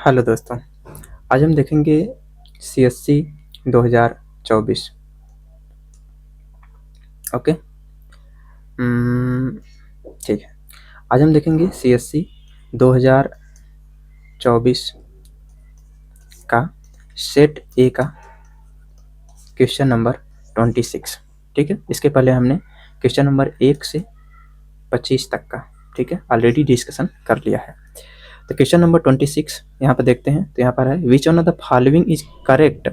Hello दोस्तों, आज हम देखेंगे CSC 2024। ओके। ठीक है। आज हम देखेंगे CSC 2024 का सेट ए का क्वेश्चन नंबर 26। ठीक है, इसके पहले हमने क्वेश्चन नंबर 1 से 25 तक का, ठीक है, ऑलरेडी डिस्कशन कर लिया है। तो क्वेश्चन नंबर 26 यहाँ पर देखते हैं। तो यहाँ पर है, which one of the following is correct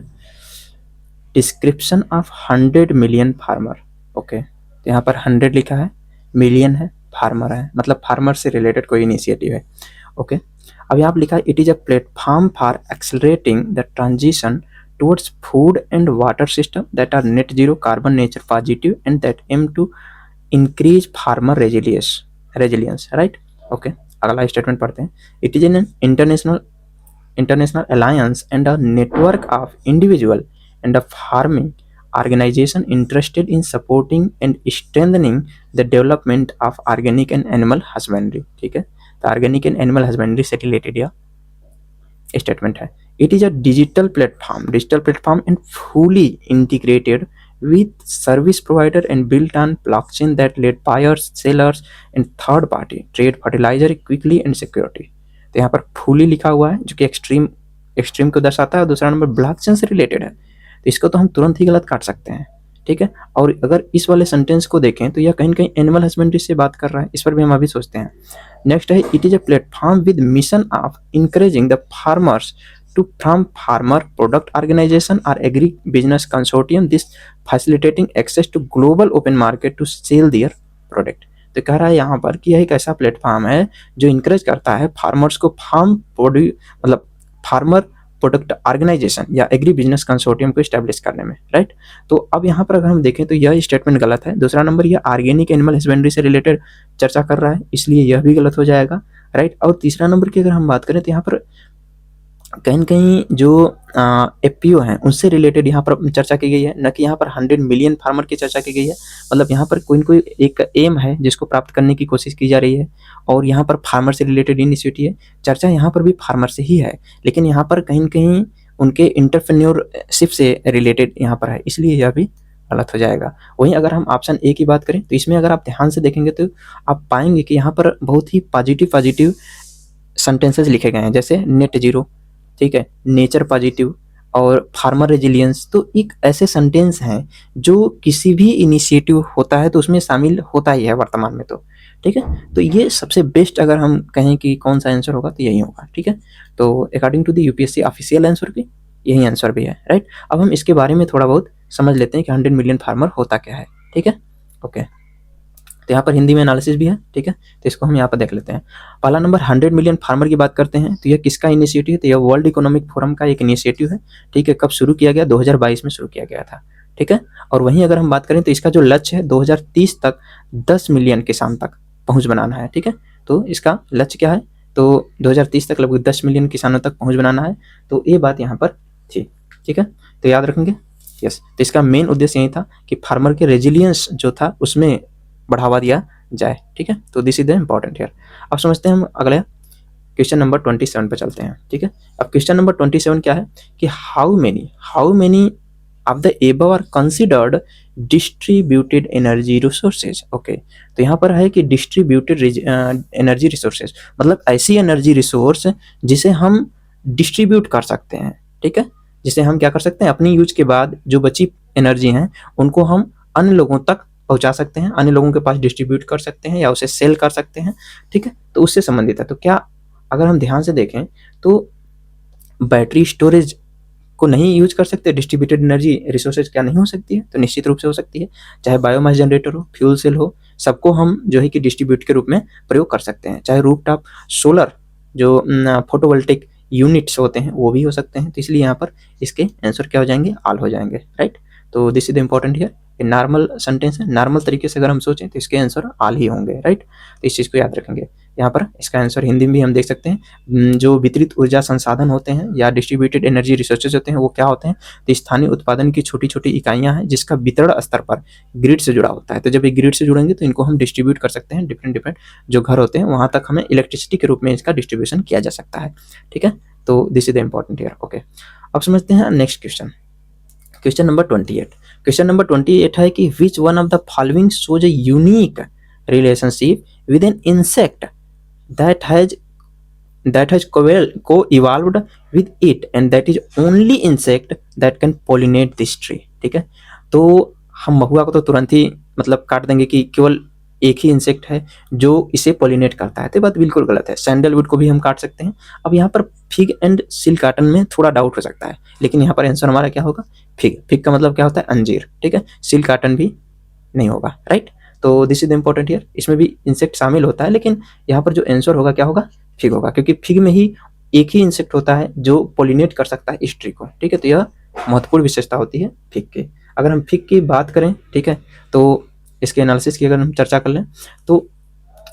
description of 100 million farmer. Okay, तो यहाँ पर 100 लिखा है, मिलियन है, फार्मर है, मतलब फार्मर से रिलेटेड कोई इनिशिएटिव है। ओके, अब यहाँ पर लिखा है, it is a platform for accelerating the transition towards food and water system that are net zero carbon nature positive and that aim to increase farmer resilience, right? Okay, अगला statement पढ़ते हैं। It is an international alliance and a network of individual and a farming organization interested in supporting and strengthening the development of organic and animal husbandry। ठीक है, तो organic and animal husbandry से related यह statement है। It is a digital platform and fully integrated with service provider and built on blockchain that let buyers, sellers and third party trade fertilizer quickly and security। तो यहाँ पर fully लिखा हुआ है जो कि एक्सट्रीम को दर्शाता है, और दूसरा नंबर ब्लॉकचेन से रिलेटेड है। तो इसको तो हम तुरंत ही गलत काट सकते हैं, ठीक है। और अगर इस वाले सेंटेंस को देखें तो यह कहीं ना कहीं एनिमल हस्बेंड्री से बात कर रहा है, इस पर भी हम अभी सोचते हैं। नेक्स्ट है, it is a platform with mission of encouraging the farmers to from farmer product organization or agri business consortium, this facilitating access to global open market to sell their product। तो कह रहा है यहाँ पर कि यह एक ऐसा प्लेटफॉर्म है जो इंकरेज करता है फार्मर्स को फार्मर प्रोडक्ट ऑर्गेनाइजेशन या एग्री बिजनेस कंसोर्टियम को स्टैब्लिश करने में, राइट। तो अब यहाँ पर अगर हम देखें तो यह स्टेटमेंट गलत है। दूसरा नंबर, यह ऑर्गेनिक एनिमल हस्बेंड्री से रिलेटेड चर्चा कर रहा है, इसलिए यह भी गलत हो जाएगा, राइट। और तीसरा नंबर की अगर हम बात करें तो यहाँ पर कहीं न कहीं जो एफपीओ हैं उनसे रिलेटेड यहाँ पर चर्चा की गई है, न कि यहाँ पर 100 मिलियन फार्मर की चर्चा की गई है। मतलब यहाँ पर कोई न कोई एक एम है जिसको प्राप्त करने की कोशिश की जा रही है, और यहाँ पर फार्मर से रिलेटेड इनिशिएटिव है। चर्चा यहाँ पर भी फार्मर से ही है, लेकिन यहाँ पर कहीं न कहीं उनके एंटरप्रेन्योरशिप से रिलेटेड यहाँ पर है, इसलिए यह भी गलत हो जाएगा। वहीं अगर हम ऑप्शन ए की बात करें तो इसमें अगर आप ध्यान से देखेंगे तो आप पाएंगे कि यहाँ पर बहुत ही पॉजिटिव सेंटेंसेस लिखे गए हैं, जैसे नेट जीरो, ठीक है, नेचर पॉजिटिव और फार्मर रेजिलियंस। तो एक ऐसे सेंटेंस हैं जो किसी भी इनिशिएटिव होता है तो उसमें शामिल होता ही है वर्तमान में, तो ठीक है। तो ये सबसे बेस्ट अगर हम कहें कि कौन सा आंसर होगा तो यही होगा, ठीक है। तो according to the UPSC official answer भी यही आंसर भी है, राइट। अब हम इसके बारे में थोड़ा बहुत समझ लेते हैं कि 100 मिलियन फार्मर होता क्या है, ठीक है। ओके, तो यहाँ पर हिंदी में एनालिसिस भी है, ठीक है। तो इसको हम यहाँ पर देख लेते हैं। पहला नंबर 100 मिलियन फार्मर की बात करते हैं तो यह किसका इनिशिएटिव है? तो यह वर्ल्ड इकोनॉमिक फोरम का एक इनिशिएटिव है, ठीक है। कब शुरू किया गया? 2022 में शुरू किया गया था, ठीक है। और वहीं अगर हम बात करें तो इसका जो लक्ष्य है 2030 तक 10 मिलियन किसान तक पहुँच बनाना है, ठीक है। तो इसका लक्ष्य क्या है? तो 2030 तक लगभग 10 मिलियन किसानों तक पहुँच बनाना है। तो ये बात यहाँ पर थी, ठीक है। तो याद रखेंगे, यस। तो इसका मेन उद्देश्य यही था कि फार्मर के रेजिलियंस जो था उसमें बढ़ावा दिया जाए, ठीक है। तो this is the important here. अब समझते हैं हम अगले क्वेश्चन नंबर 27 पे चलते हैं, ठीक है। अब क्वेश्चन नंबर 27 क्या है कि how many of the above are considered distributed energy resources. Okay, तो यहाँ पर है कि डिस्ट्रीब्यूटेड एनर्जी रिसोर्सेज मतलब ऐसी एनर्जी रिसोर्स जिसे हम डिस्ट्रीब्यूट कर सकते हैं, ठीक है। जिसे हम क्या कर सकते हैं, अपनी यूज के बाद जो बची एनर्जी हैं उनको हम अन्य लोगों तक पहुंचा सकते हैं, अन्य लोगों के पास डिस्ट्रीब्यूट कर सकते हैं या उसे सेल कर सकते हैं, ठीक है। तो उससे संबंधित है। तो क्या अगर हम ध्यान से देखें तो बैटरी स्टोरेज को नहीं यूज कर सकते, डिस्ट्रीब्यूटेड एनर्जी रिसोर्सेज क्या नहीं हो सकती है? तो निश्चित रूप से हो सकती है। चाहे बायोमास जनरेटर हो, फ्यूल सेल हो, सबको हम जो है कि डिस्ट्रीब्यूट के रूप में प्रयोग कर सकते हैं। चाहे रूफटॉप सोलर जो फोटोवोल्टिक यूनिट्स होते हैं वो भी हो सकते हैं। तो इसलिए यहाँ पर इसके आंसर क्या हो जाएंगे? ऑल हो जाएंगे, राइट। तो this is the important here. Normal sentence है, नॉर्मल तरीके से अगर हम सोचें तो इसके आंसर ऑल ही होंगे, राइट। तो इस चीज़ को याद रखेंगे। यहाँ पर इसका आंसर हिंदी में भी हम देख सकते हैं। जो वितरित ऊर्जा संसाधन होते हैं या डिस्ट्रीब्यूटेड एनर्जी रिसोर्सेज होते हैं वो क्या होते हैं? तो स्थानीय उत्पादन की छोटी छोटी इकाइयाँ हैं जिसका वितरण स्तर पर ग्रिड से जुड़ा होता है। तो जब ये ग्रिड से जुड़ेंगे तो इनको हम डिस्ट्रीब्यूट कर सकते हैं, डिफरेंट जो घर होते हैं वहाँ तक हमें इलेक्ट्रिसिटी के रूप में इसका डिस्ट्रीब्यूशन किया जा सकता है, ठीक है। तो this is the important here. Okay, अब समझते हैं next question, question number 28। Question number 28 है कि विच one of the following shows a unique relationship with an insect that has co-evolved with it and that is only insect that can pollinate this tree। ठीक है, तो हम महुआ को तो तुरंत ही मतलब काट देंगे कि केवल एक ही इंसेक्ट है जो इसे पॉलिनेट करता है, तो बात बिल्कुल गलत है। सैंडलवुड को भी हम काट सकते हैं। अब यहाँ पर फिग एंड सिल्क कॉटन में थोड़ा डाउट हो सकता है, लेकिन यहाँ पर आंसर हमारा क्या होगा, फिग। फिग का मतलब क्या होता है, अंजीर। ठीक है, सिल्क कॉटन भी नहीं होगा, राइट। तो this is the important here, इसमें भी इंसेक्ट शामिल होता है, लेकिन यहाँ पर जो आंसर होगा क्या होगा, फिग होगा, क्योंकि फिग में ही एक ही इंसेक्ट होता है जो पॉलिनेट कर सकता है इस ट्री को। ठीक है, तो यह महत्वपूर्ण विशेषता होती है फिग की। अगर हम फिग की बात करें, ठीक है, तो इसके एनालिसिस की अगर हम चर्चा कर लें, तो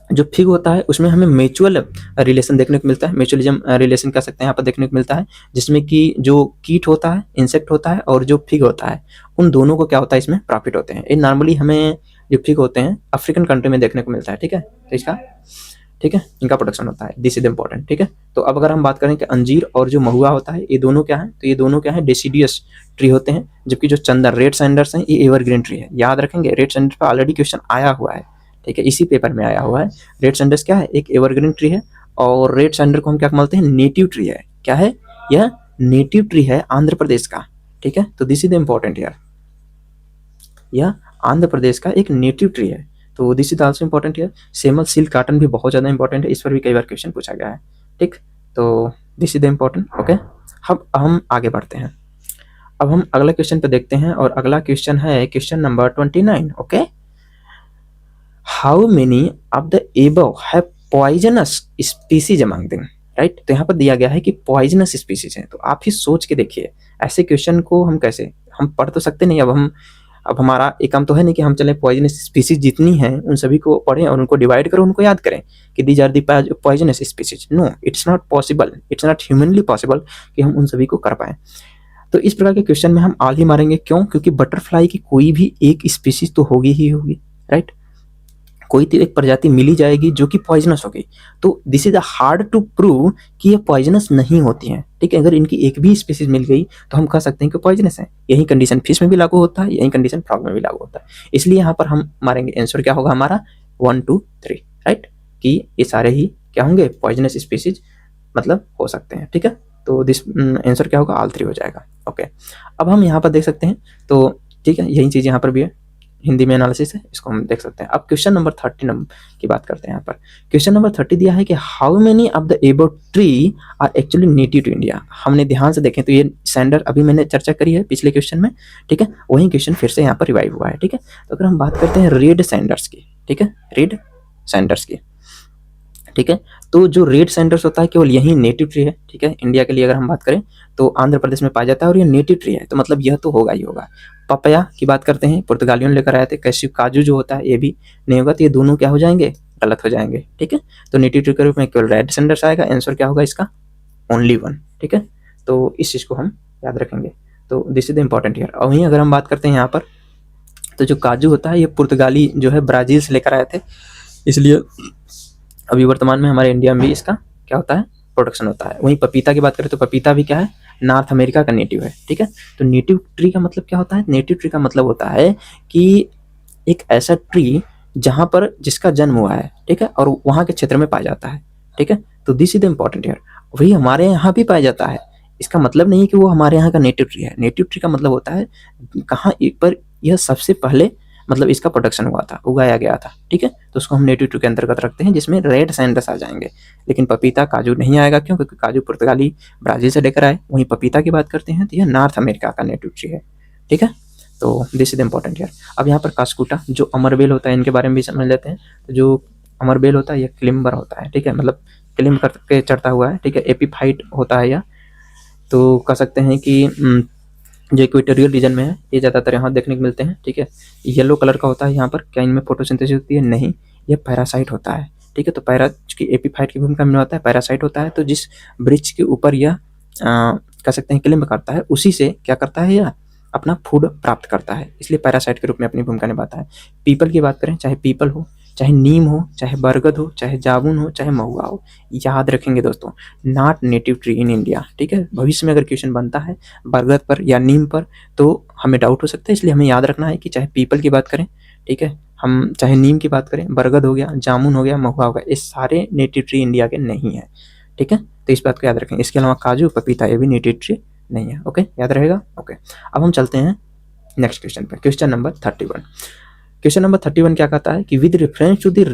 जो फिग होता है उसमें हमें म्यूचुअल रिलेशन देखने को मिलता है, म्यूचुअलिज्म रिलेशन कह सकते हैं यहाँ पर देखने को मिलता है, जिसमें कि जो कीट होता है, इंसेक्ट होता है, और जो फिग होता है, उन दोनों को क्या होता है, इसमें प्रॉफिट होते हैं। ये नॉर्मली हमें जो फिग होते हैं अफ्रीकन कंट्री में देखने को मिलता है। ठीक है, तो इसका, ठीक है, इनका प्रोडक्शन होता है, दिस इज इम्पोर्टेंट। ठीक है, तो अब अगर हम बात करें कि अंजीर और जो महुआ होता है, ये दोनों क्या है, तो ये दोनों क्या है, डेसिडियस ट्री होते हैं, जबकि जो चंदन रेड सैंडर्स हैं, ये एवरग्रीन ट्री है। याद रखेंगे, रेड सैंडर्स पर ऑलरेडी क्वेश्चन आया हुआ है। ठीक है, इसी पेपर में आया हुआ है। रेड सैंडर्स क्या है, एक एवरग्रीन ट्री है, और रेड सैंडर को हम क्या बोलते हैं, नेटिव ट्री है। क्या है, यह नेटिव ट्री है आंध्र प्रदेश का। ठीक है, तो दिस इज द इम्पोर्टेंट यार, यह आंध्र प्रदेश का एक नेटिव ट्री है, तो this is also important here. सेमल सिल्क कॉटन भी बहुत ज़्यादा इंपॉर्टेंट है, इस पर भी कई बार क्वेश्चन पूछा गया है। ठीक, तो this is the important. Okay, अब हम आगे बढ़ते हैं। अब हम अगला क्वेश्चन पे देखते हैं, और अगला क्वेश्चन है question number 29। Okay, how many of the above have poisonous species among them, right. तो यहाँ पर दिया गया है कि पॉइजनस स्पीसीज हैं, तो आप ही सोच के देखिए, ऐसे क्वेश्चन को हम कैसे, हम पढ़ तो सकते नहीं, अब हमारा एक काम तो है नहीं कि हम चले पॉइजनस स्पीसीज जितनी हैं उन सभी को पढ़ें और उनको डिवाइड करें, उनको याद करें कि these are the poisonous species. No, it's not possible, it's not humanly possible कि हम उन सभी को कर पाएं। तो इस प्रकार के क्वेश्चन में हम आल ही मारेंगे। क्यों? क्योंकि बटरफ्लाई की कोई भी एक स्पीसीज तो होगी ही होगी, राइट। कोई तो एक प्रजाति मिली जाएगी जो कि पॉइजनस होगी, तो this is hard to prove कि ये पॉइजनस नहीं होती हैं। ठीक है, अगर इनकी एक भी स्पीसीज मिल गई तो हम कह सकते हैं कि पॉइजनस है। यही कंडीशन फिश में भी लागू होता है, यही कंडीशन फ्रॉग में भी लागू होता है। इसलिए यहाँ पर हम मारेंगे, आंसर क्या होगा हमारा 1 2 3, राइट, कि ये सारे ही क्या होंगे, पॉइजनस स्पीसीज मतलब हो सकते हैं। ठीक है, तो दिस आंसर क्या होगा, ऑल 3 हो जाएगा। ओके, अब हम यहाँ पर देख सकते हैं, तो ठीक है, यही चीज़ यहाँ पर भी है, हिंदी में एनालिसिस है, इसको हम देख सकते हैं। अब क्वेश्चन नंबर 30 नंबर की बात करते हैं। यहाँ पर क्वेश्चन नंबर 30 दिया है कि how many of the above tree are actually native to India. हमने ध्यान से देखें तो ये सैंडर अभी मैंने चर्चा करी है पिछले क्वेश्चन में, ठीक है, वही क्वेश्चन फिर से यहाँ पर रिवाइव हुआ है। ठीक है, तो अगर हम बात करते हैं रेड सैंडर्स की, ठीक है, रेड सैंडर्स की, ठीक है, तो जो रेड सैंडर्स होता है केवल यही नेटिव ट्री है। ठीक है, इंडिया के लिए अगर हम बात करें तो आंध्र प्रदेश में पाया जाता है और ये नेटिव ट्री है, तो मतलब यह तो होगा ही होगा। पपाया की बात करते हैं, पुर्तगालियों ने लेकर आए थे। कैश्यू काजू जो होता है ये भी नहीं होगा, तो ये दोनों क्या हो जाएंगे, गलत हो जाएंगे। ठीक है, तो नेटिव ट्री के रूप में केवल रेड सैंडर्स आएगा, आंसर क्या होगा इसका, ओनली 1। ठीक है, तो इस चीज़ को हम याद रखेंगे, तो this is the important year. और वहीं अगर हम बात करते हैं यहाँ पर, तो जो काजू होता है ये पुर्तगाली जो है ब्राज़ील से लेकर आए थे, इसलिए अभी वर्तमान में हमारे इंडिया में भी इसका क्या होता है, प्रोडक्शन होता है। वहीं पपीता की बात करें तो पपीता भी क्या है, नॉर्थ अमेरिका का नेटिव है। ठीक है, तो नेटिव ट्री का मतलब क्या होता है, नेटिव ट्री का मतलब होता है कि एक ऐसा ट्री जहाँ पर जिसका जन्म हुआ है, ठीक है, और वहाँ के क्षेत्र में पाया जाता है। ठीक है, तो this is the important here. वही हमारे यहाँ भी पाया जाता है, इसका मतलब नहीं कि वो हमारे यहाँ का नेटिव ट्री है। नेटिव ट्री का मतलब होता है कहाँ एक पर यह सबसे पहले मतलब इसका प्रोडक्शन हुआ था, उगाया गया था। ठीक है, तो उसको हम नेटिव ट्री के अंतर्गत रखते हैं, जिसमें रेड सैंडर्स आ जाएंगे, लेकिन पपीता काजू नहीं आएगा। क्यों? क्योंकि काजू पुर्तगाली ब्राज़ील से लेकर आए। वहीं पपीता की बात करते हैं तो यह नॉर्थ अमेरिका का नेटिव ट्री है। ठीक है, तो दिस इज इम्पॉर्टेंट हियर। अब यहाँ पर कास्कुटा जो अमरबेल होता है, इनके बारे में भी समझ लेते हैं। तो जो अमरबेल होता है यह क्लिम्बर होता है। ठीक है, मतलब क्लिम करके चढ़ता हुआ है। ठीक है, एपीफाइट होता है यह, तो कह सकते हैं कि जो इक्वेटोरियल रीजन में है ये ज़्यादातर यहाँ देखने को मिलते हैं। ठीक है, येलो कलर का होता है यहाँ पर। क्या इनमें फोटोसिंथेसिस होती है? नहीं, ये पैरासाइट होता है। ठीक है, तो पैरा की एपीफाइट की भूमिका में होता है, पैरासाइट होता है। तो जिस वृक्ष के ऊपर यह कह सकते हैं क्लिम्ब करता है, उसी से क्या करता है, यह अपना फूड प्राप्त करता है, इसलिए पैरासाइट के रूप में अपनी भूमिका निभाता है। पीपल की बात करें, चाहे पीपल हो चाहे नीम हो, चाहे बरगद हो, चाहे जामुन हो, चाहे महुआ हो। याद रखेंगे दोस्तों, not native tree in India, ठीक है। भविष्य में अगर क्वेश्चन बनता है बरगद पर या नीम पर तो हमें डाउट हो सकता है, इसलिए हमें याद रखना है कि चाहे पीपल की बात करें, ठीक है, हम चाहे नीम की बात करें, बरगद हो गया, जामुन हो गया, महुआ हो गया, ये सारे नेटिव ट्री इंडिया के नहीं है, ठीक है। तो इस बात को याद रखेंगे। इसके अलावा काजू, पपीता, ये भी नेटिव ट्री नहीं है। ओके, याद रहेगा। ओके, अब हम चलते हैं नेक्स्ट क्वेश्चन पर। Question number 31। क्वेश्चन नंबर 31 क्या कहता है कि with reference to the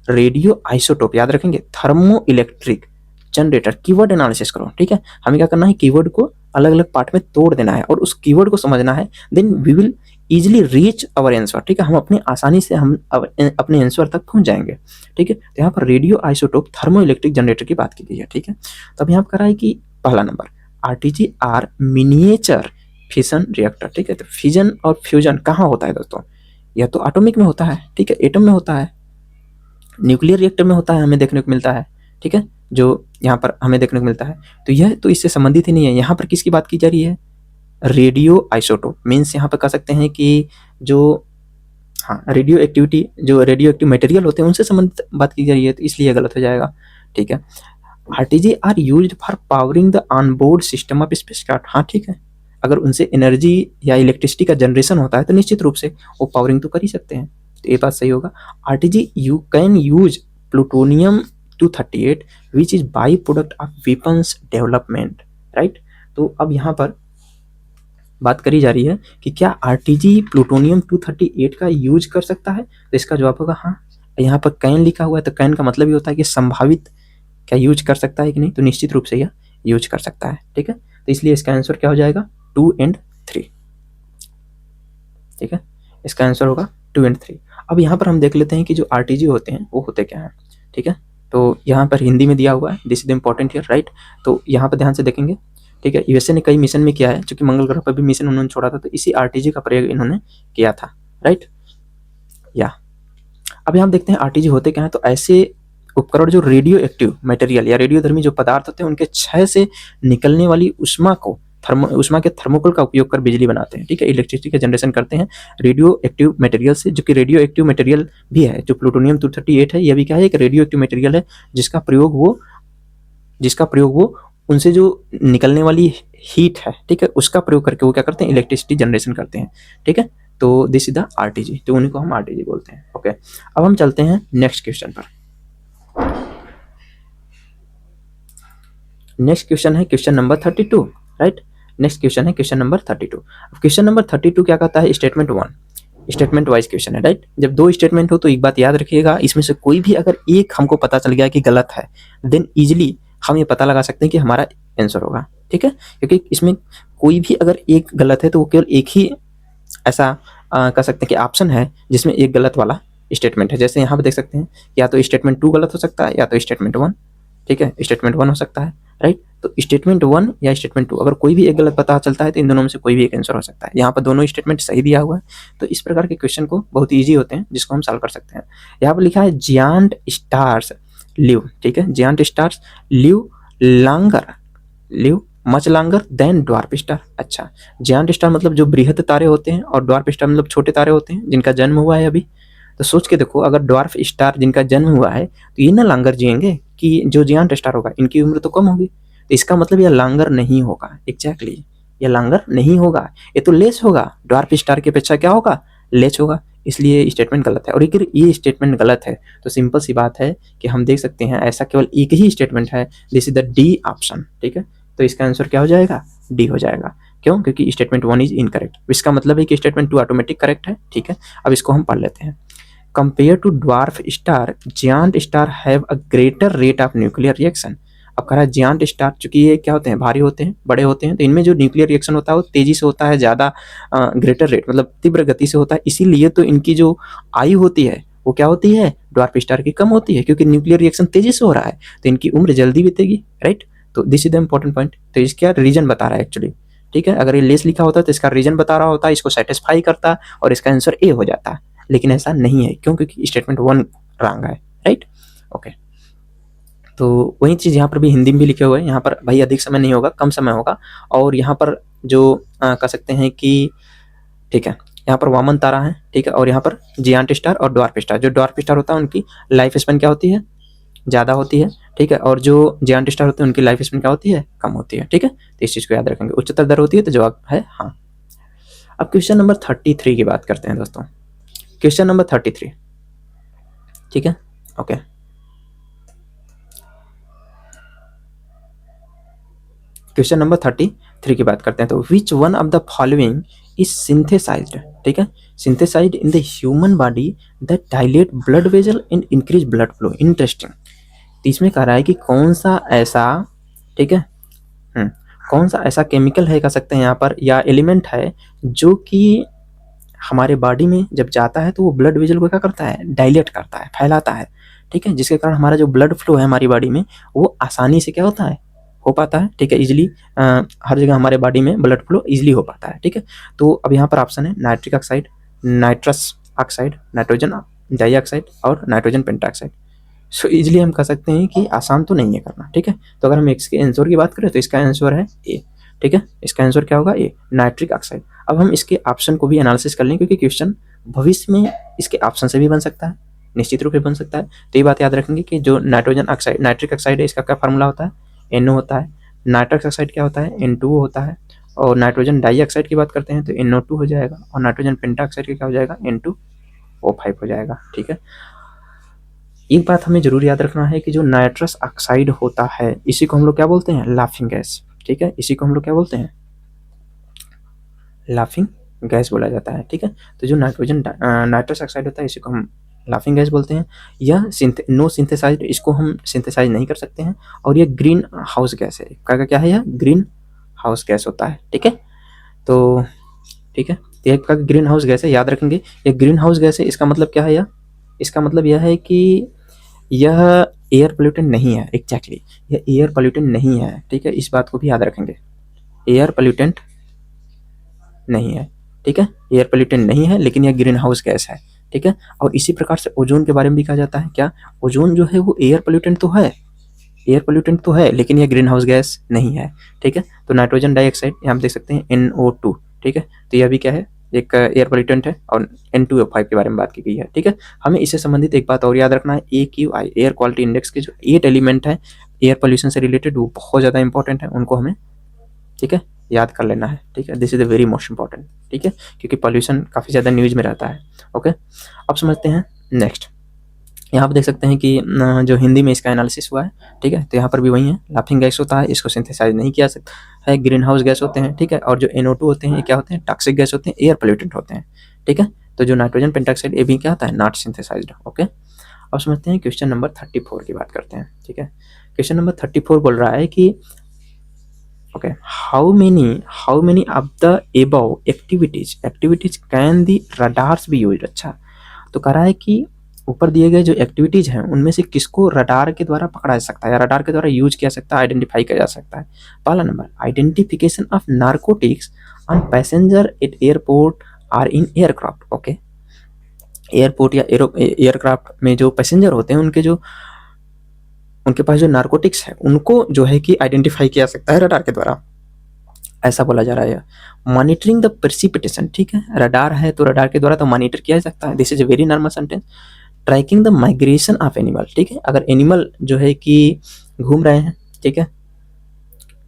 radio isotope, याद रखेंगे, thermo electric generator, keyword analysis करो, ठीक है। हमें क्या करना है, कीवर्ड को अलग अलग पार्ट में तोड़ देना है और उस कीवर्ड को समझना है, then we will easily reach our answer, ठीक है। हम अपने आसानी से हम अपने आंसर तक पहुंच जाएंगे, ठीक है। तो यहाँ पर radio isotope thermo electric generator की बात की गई है, ठीक है। तो अब यहाँ पर कह रहा है कि पहला number RTGR miniature fission reactor, ठीक है। तो फिजन और फ्यूजन कहाँ होता है दोस्तों, यह तो एटॉमिक में होता है, ठीक है, एटम में होता है, न्यूक्लियर रिएक्टर में होता है, हमें देखने को मिलता है, ठीक है, जो यहाँ पर हमें देखने को मिलता है। तो यह तो इससे संबंधित ही नहीं है। यहाँ पर किसकी बात की जा रही है, रेडियो आइसोटोप मीन्स यहाँ पर कह सकते हैं कि जो हाँ रेडियो एक्टिविटी, जो रेडियो एक्टिव मटेरियल होते हैं उनसे संबंधित बात की जा रही है, तो इसलिए गलत हो जाएगा, ठीक है। RTGR used for powering the onboard system of spacecraft, हाँ ठीक है, अगर उनसे एनर्जी या इलेक्ट्रिसिटी का जनरेशन होता है तो निश्चित रूप से वो पावरिंग तो कर ही सकते हैं, तो ये बात सही होगा। RTG you can use plutonium 238 which is by product of weapons development, right. तो अब यहाँ पर बात करी जा रही है कि क्या RTG प्लूटोनियम 238 का यूज कर सकता है, तो इसका जवाब होगा हाँ। यहाँ पर कैन लिखा हुआ है तो कैन का मतलब ही होता है कि संभावित क्या यूज कर सकता है कि नहीं, तो निश्चित रूप से यह यूज कर सकता है, ठीक है। तो इसलिए इसका आंसर क्या हो जाएगा 2 और 3, ठीक है, इसका आंसर होगा 2 और 3। अब यहाँ पर हम देख लेते हैं कि जो RTG होते हैं वो होते क्या हैं, ठीक है। तो यहाँ पर हिंदी में दिया हुआ है, this is the important here, right. तो यहाँ पर ध्यान से देखेंगे, ठीक है। USA ने कई मिशन में किया है, क्योंकि मंगल ग्रह पर भी मिशन उन्होंने छोड़ा था, तो इसी RTG का प्रयोग इन्होंने किया था, राइट। या अब यहाँ देखते हैं RTG होते क्या हैं। तो ऐसे उपकरण जो रेडियो एक्टिव मटेरियल या रेडियोधर्मी जो पदार्थ होते हैं उनके क्षय से निकलने वाली उष्मा के थर्मोकोल का उपयोग कर बिजली बनाते हैं, ठीक है, इलेक्ट्रिसिटी का जनरेशन करते हैं रेडियो एक्टिव मटेरियल से, जो कि रेडियो एक्टिव मटेरियल भी है। जो प्लूटोनियम 238 है, यह भी क्या है, एक रेडियो एक्टिव मटेरियल है, जिसका प्रयोग वो उनसे जो निकलने वाली हीट है, ठीक है, उसका प्रयोग करके वो क्या करते हैं, इलेक्ट्रिसिटी जनरेशन करते हैं, ठीक है। तो दिस इज द RTG, तो उन्हीं को हम RTG बोलते हैं। ओके, अब हम चलते हैं नेक्स्ट क्वेश्चन पर। नेक्स्ट क्वेश्चन है question number 32, right. Next question है क्वेश्चन नंबर 32। अब क्वेश्चन नंबर 32 क्या कहता है, स्टेटमेंट 1, स्टेटमेंट वाइज क्वेश्चन है, राइट। जब दो स्टेटमेंट हो तो एक बात याद रखिएगा, इसमें से कोई भी अगर एक हमको पता चल गया कि गलत है, देन इजिली हम ये पता लगा सकते हैं कि हमारा आंसर होगा, ठीक है। क्योंकि इसमें कोई भी अगर एक गलत है तो वो केवल एक ही ऐसा कह सकते हैं कि ऑप्शन है जिसमें एक गलत वाला स्टेटमेंट है। जैसे यहाँ पे देख सकते हैं, या तो स्टेटमेंट 2 गलत हो सकता है, या तो स्टेटमेंट 1, ठीक है, स्टेटमेंट 1 हो सकता है, राइट। तो स्टेटमेंट 1 या स्टेटमेंट 2 अगर कोई भी एक गलत पता चलता है तो इन दोनों में से कोई भी एक आंसर हो सकता है। यहाँ पर दोनों स्टेटमेंट सही दिया हुआ है, तो इस प्रकार के क्वेश्चन को बहुत ईजी होते हैं, जिसको हम सॉल्व कर सकते हैं। यहाँ पर लिखा है जियांट स्टार्स लिव, ठीक है, giant stars live much longer than dwarf star. अच्छा, जियांट स्टार मतलब जो बृहत तारे होते हैं, और ड्वार्फ स्टार मतलब छोटे तारे होते हैं जिनका जन्म हुआ है अभी। तो सोच के देखो, अगर ड्वार्फ स्टार जिनका जन्म हुआ है तो ये ना लॉन्गर जिएंगे कि जो जियांट स्टार होगा इनकी उम्र तो कम होगी, तो इसका मतलब यह लॉन्गर नहीं होगा। एग्जैक्टली, ये लॉन्गर नहीं होगा, ये तो लेस होगा। ड्वार्फ स्टार की अपेक्षा क्या होगा, लेस होगा, इसलिए स्टेटमेंट गलत है। और अगर ये स्टेटमेंट गलत है तो सिंपल सी बात है कि हम देख सकते हैं ऐसा केवल एक ही स्टेटमेंट है, this is the D option, ठीक है। तो इसका आंसर क्या हो जाएगा, डी हो जाएगा। क्यों, क्योंकि स्टेटमेंट 1 इज इनकरेक्ट। इसका मतलब है कि स्टेटमेंट 2 ऑटोमेटिक करेक्ट है, ठीक है। अब इसको हम पढ़ लेते हैं। Compare to dwarf star, giant star have a greater rate of nuclear reaction. अब कह रहा है जियांट स्टार, चूंकि ये क्या होते हैं, भारी होते हैं, बड़े होते हैं, तो इनमें जो न्यूक्लियर रिएक्शन होता है वो तेजी से होता है, ज़्यादा ग्रेटर रेट मतलब तीव्र गति से होता है। इसीलिए तो इनकी जो आयु होती है वो क्या होती है, ड्वार्फ स्टार की कम होती है, क्योंकि न्यूक्लियर रिएक्शन तेजी से हो रहा है, तो इनकी उम्र जल्दी बीतेगी, राइट। तो this is the important point. तो इसका रीजन बता रहा है एक्चुअली, ठीक है। अगर ये लेस लिखा होता तो इसका रीजन बता रहा होता, इसको सेटिस्फाई करता और इसका आंसर ए हो जाता, लेकिन ऐसा नहीं है। क्यों, क्योंकि स्टेटमेंट 1 रॉन्ग है, राइट। ओके, तो वही चीज़ यहाँ पर भी हिंदी में भी लिखे हुए हैं। यहाँ पर भाई अधिक समय नहीं होगा, कम समय होगा। और यहाँ पर जो कह सकते हैं कि ठीक है, यहाँ पर वामन तारा है, ठीक है, और यहाँ पर जियांट स्टार और ड्वार्फ स्टार। जो ड्वार्फ स्टार होता है उनकी लाइफ स्पेन क्या होती है, ज़्यादा होती है, ठीक है, और जो जियांट स्टार होते हैं उनकी लाइफ स्पेन क्या होती है, कम होती है, ठीक है। तो इस चीज़ को याद रखेंगे। उच्चतर दर होती है तो जवाब है हाँ। अब क्वेश्चन नंबर 33 की बात करते हैं दोस्तों। क्वेश्चन नंबर 33, ठीक है, ओके। क्वेश्चन नंबर 33 की बात करते हैं। तो which one of the following is synthesized, ठीक है, synthesized in the human body that dilate blood vessel and increase blood flow. Interesting. तो इसमें कह रहा है कि कौन सा ऐसा, ठीक है, कौन सा ऐसा केमिकल है, कह सकते हैं यहाँ पर, या एलिमेंट है जो कि हमारे बॉडी में जब जाता है तो वो ब्लड वेजल को क्या करता है, डायलेट करता है, फैलाता है, ठीक है, जिसके कारण हमारा जो ब्लड फ्लो है हमारी बॉडी में वो आसानी से क्या होता है, हो पाता है, ठीक है, इजीली हर जगह हमारे बॉडी में ब्लड फ्लो इजीली हो पाता है, ठीक है। तो अब यहाँ पर ऑप्शन है nitric oxide, nitrous oxide, nitrogen dioxide और नाइट्रोजन पेंटाऑक्साइड। सो इजीली हम कह सकते हैं कि आसान तो नहीं है करना, ठीक है। तो अगर हम इसके आंसर की बात करें तो इसका आंसर है ए, ठीक है, इसका आंसर क्या होगा, ए, नाइट्रिक ऑक्साइड। अब हम इसके ऑप्शन को भी एनालिसिस कर लें, क्योंकि क्वेश्चन भविष्य में इसके ऑप्शन से भी बन सकता है, निश्चित रूप से बन सकता है। तो ये बात याद रखेंगे कि जो नाइट्रोजन ऑक्साइड, नाइट्रिक ऑक्साइड है, इसका क्या फार्मूला होता है, NO होता है। नाइट्रस ऑक्साइड क्या होता है, N2O होता है। और नाइट्रोजन डाइऑक्साइड की बात करते हैं तो NO2 हो जाएगा, और नाइट्रोजन पेंटाऑक्साइड का क्या हो जाएगा, N2O5 हो जाएगा, ठीक है। एक बात हमें जरूर याद रखना है कि जो नाइट्रस ऑक्साइड होता है इसी को हम लोग क्या बोलते हैं, लाफिंग गैस, ठीक है, इसी को हम लोग क्या बोलते हैं, लाफिंग गैस बोला जाता है, ठीक है। तो जो नाइट्रोजन नाइट्रस ऑक्साइड होता है इसी को हम लाफिंग गैस बोलते हैं। यह नो सिंथेसाइज, इसको हम सिंथेसाइज नहीं कर सकते हैं। और यह ग्रीन हाउस गैस है, क्या है, यह ग्रीन हाउस गैस होता है, ठीक है। तो ठीक है, तो यह ग्रीन हाउस गैस है, याद रखेंगे। यह ग्रीन हाउस गैस है, इसका मतलब क्या है, यह इसका मतलब यह है कि यह एयर पोल्यूटेंट नहीं है, एग्जैक्टली यह एयर पोल्यूटेंट नहीं है, ठीक है, इस बात को भी याद रखेंगे, एयर पोल्यूटेंट नहीं है, ठीक है, एयर पोल्यूटेंट नहीं है, लेकिन यह ग्रीन हाउस गैस है, ठीक है। और इसी प्रकार से ओजोन के बारे में भी कहा जाता है, क्या, ओजोन जो है वो एयर पोल्यूटेंट तो है, एयर पोल्यूटेंट तो है, लेकिन यह ग्रीन हाउस गैस नहीं है, ठीक है। तो नाइट्रोजन डाइऑक्साइड यहाँ आप देख सकते हैं NO2, ठीक है, तो यह भी क्या है, एक एयर पोल्यूटेंट है। और N2O5 के बारे में बात की गई है, ठीक है। हमें इससे संबंधित एक बात और याद रखना है, AQI एयर क्वालिटी इंडेक्स के जो 8 एलिमेंट है एयर पोल्यूशन से रिलेटेड, वो बहुत ज़्यादा इंपॉर्टेंट है, उनको हमें, ठीक है, याद कर लेना है, ठीक है। This is the very most important, ठीक है, क्योंकि पॉल्यूशन काफ़ी ज़्यादा न्यूज में रहता है, ओके। अब समझते हैं नेक्स्ट। यहाँ पर देख सकते हैं कि जो हिंदी में इसका एनालिसिस हुआ है, ठीक है, तो यहाँ पर भी वही है, लाफिंग गैस होता है, इसको सिंथेसाइज नहीं किया सकता है, ग्रीन हाउस गैस होते हैं, ठीक है। और जो NO2 होते हैं ये क्या होते हैं, टॉक्सिक गैस होते हैं, एयर पोल्यूटेंट होते हैं, ठीक है। तो जो नाइट्रोजन पेंटाऑक्साइड ये भी क्या होता है, नॉट सिंथेसाइज्ड, ओके। अब समझते हैं क्वेश्चन नंबर 34 की बात करते हैं, ठीक है। क्वेश्चन नंबर 34 बोल रहा है कि okay, how many of the above activities can the radars be used. अच्छा, तो कह रहा है कि ऊपर दिए गए जो एक्टिविटीज हैं उनमें से किसको रडार के द्वारा पकड़ा जा सकता है या रडार के द्वारा यूज किया सकता है, आइडेंटिफाई किया जा सकता है। पहला नंबर, identification of narcotics on passenger at airport or in aircraft, okay. Airport या एयरक्राफ्ट में जो पैसेंजर होते हैं उनके पास जो नार्कोटिक्स है उनको जो है कि आइडेंटिफाई किया सकता है रडार के द्वारा, ऐसा बोला जा रहा है। मॉनिटरिंग द प्रेसिपिटेशन, ठीक है, रडार है तो रडार के द्वारा तो मॉनिटर किया जा सकता है, this is a very normal sentence. Tracking the migration of animal, ठीक है, अगर एनिमल जो है कि घूम रहे हैं, ठीक है,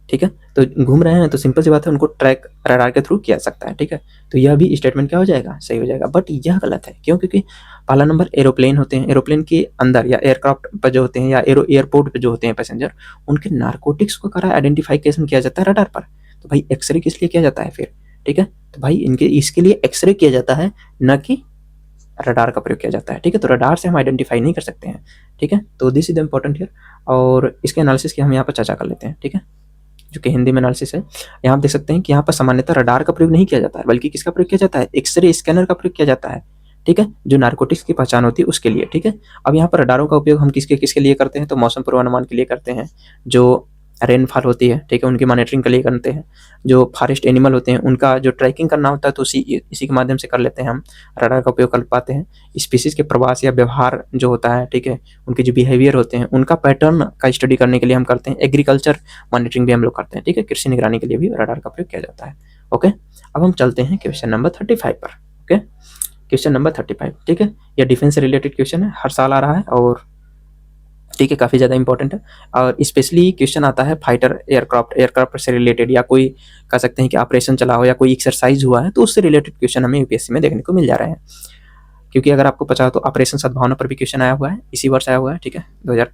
ठीक है, तो घूम रहे हैं तो सिंपल सी बात है उनको ट्रैक रडार के थ्रू किया जा सकता है, ठीक है। तो यह भी स्टेटमेंट क्या हो जाएगा, सही हो जाएगा। बट यह गलत है, क्यों, क्योंकि पहला नंबर एरोप्लेन होते हैं, एरोप्लेन के अंदर या एयरक्राफ्ट पर जो होते हैं या एयरपोर्ट पे जो होते हैं पैसेंजर, उनके नार्कोटिक्स को करा आइडेंटिफिकेशन किया जाता है रडार पर। तो भाई एक्सरे किस लिए किया जाता है फिर, ठीक है, तो भाई इनके इसके लिए एक्सरे किया जाता है, न कि रडार का प्रयोग किया जाता है, ठीक है। तो रडार से हम आइडेंटिफाई नहीं कर सकते हैं, ठीक है। तो दिस इज इम्पोर्टेंट हियर, और इसके एनालिसिस की हम यहाँ पर चर्चा कर लेते हैं, ठीक है, जो कि हिंदी में एनालिसिस है। यहाँ आप देख सकते हैं कि यहाँ पर सामान्यतः रडार का प्रयोग नहीं किया जाता है, बल्कि किसका प्रयोग किया जाता है, एक्सरे स्कैनर का प्रयोग किया जाता है, ठीक है, जो नार्कोटिक्स की पहचान होती है उसके लिए, ठीक है। अब यहाँ पर रडारों का उपयोग हम किसके किसके लिए करते हैं, तो मौसम पूर्वानुमान के लिए करते हैं, जो रेनफॉल होती है, ठीक है, उनकी मॉनिटरिंग के लिए करते हैं, जो फॉरेस्ट एनिमल होते हैं उनका जो ट्रैकिंग करना होता है तो इसी के माध्यम से कर लेते हैं, हम रडार का उपयोग कर पाते हैं। स्पीसीज के प्रवास या व्यवहार जो होता है, ठीक है, उनके जो बिहेवियर होते हैं उनका पैटर्न का स्टडी करने के लिए हम करते हैं। एग्रीकल्चर मॉनिटरिंग भी हम लोग करते हैं, ठीक है, कृषि निगरानी के लिए भी रडार का प्रयोग किया जाता है, ओके। अब हम चलते हैं क्वेश्चन नंबर 35 पर, ओके, क्वेश्चन नंबर 35, ठीक है। यह डिफेंस से रिलेटेड क्वेश्चन है, हर साल आ रहा है और ठीक है, काफ़ी ज़्यादा इंपॉर्टेंट है। और स्पेशली क्वेश्चन आता है फाइटर एयरक्राफ्ट से रिलेटेड, या कोई कह सकते हैं कि ऑपरेशन चला हो या कोई एक्सरसाइज हुआ है तो उससे रिलेटेड क्वेश्चन हमें यूपीएससी में देखने को मिल जा रहे हैं। क्योंकि अगर आपको पता हो तो ऑपरेशन सद्भावना पर भी क्वेश्चन आया हुआ है, इसी वर्ष आया हुआ है, ठीक है, 2000,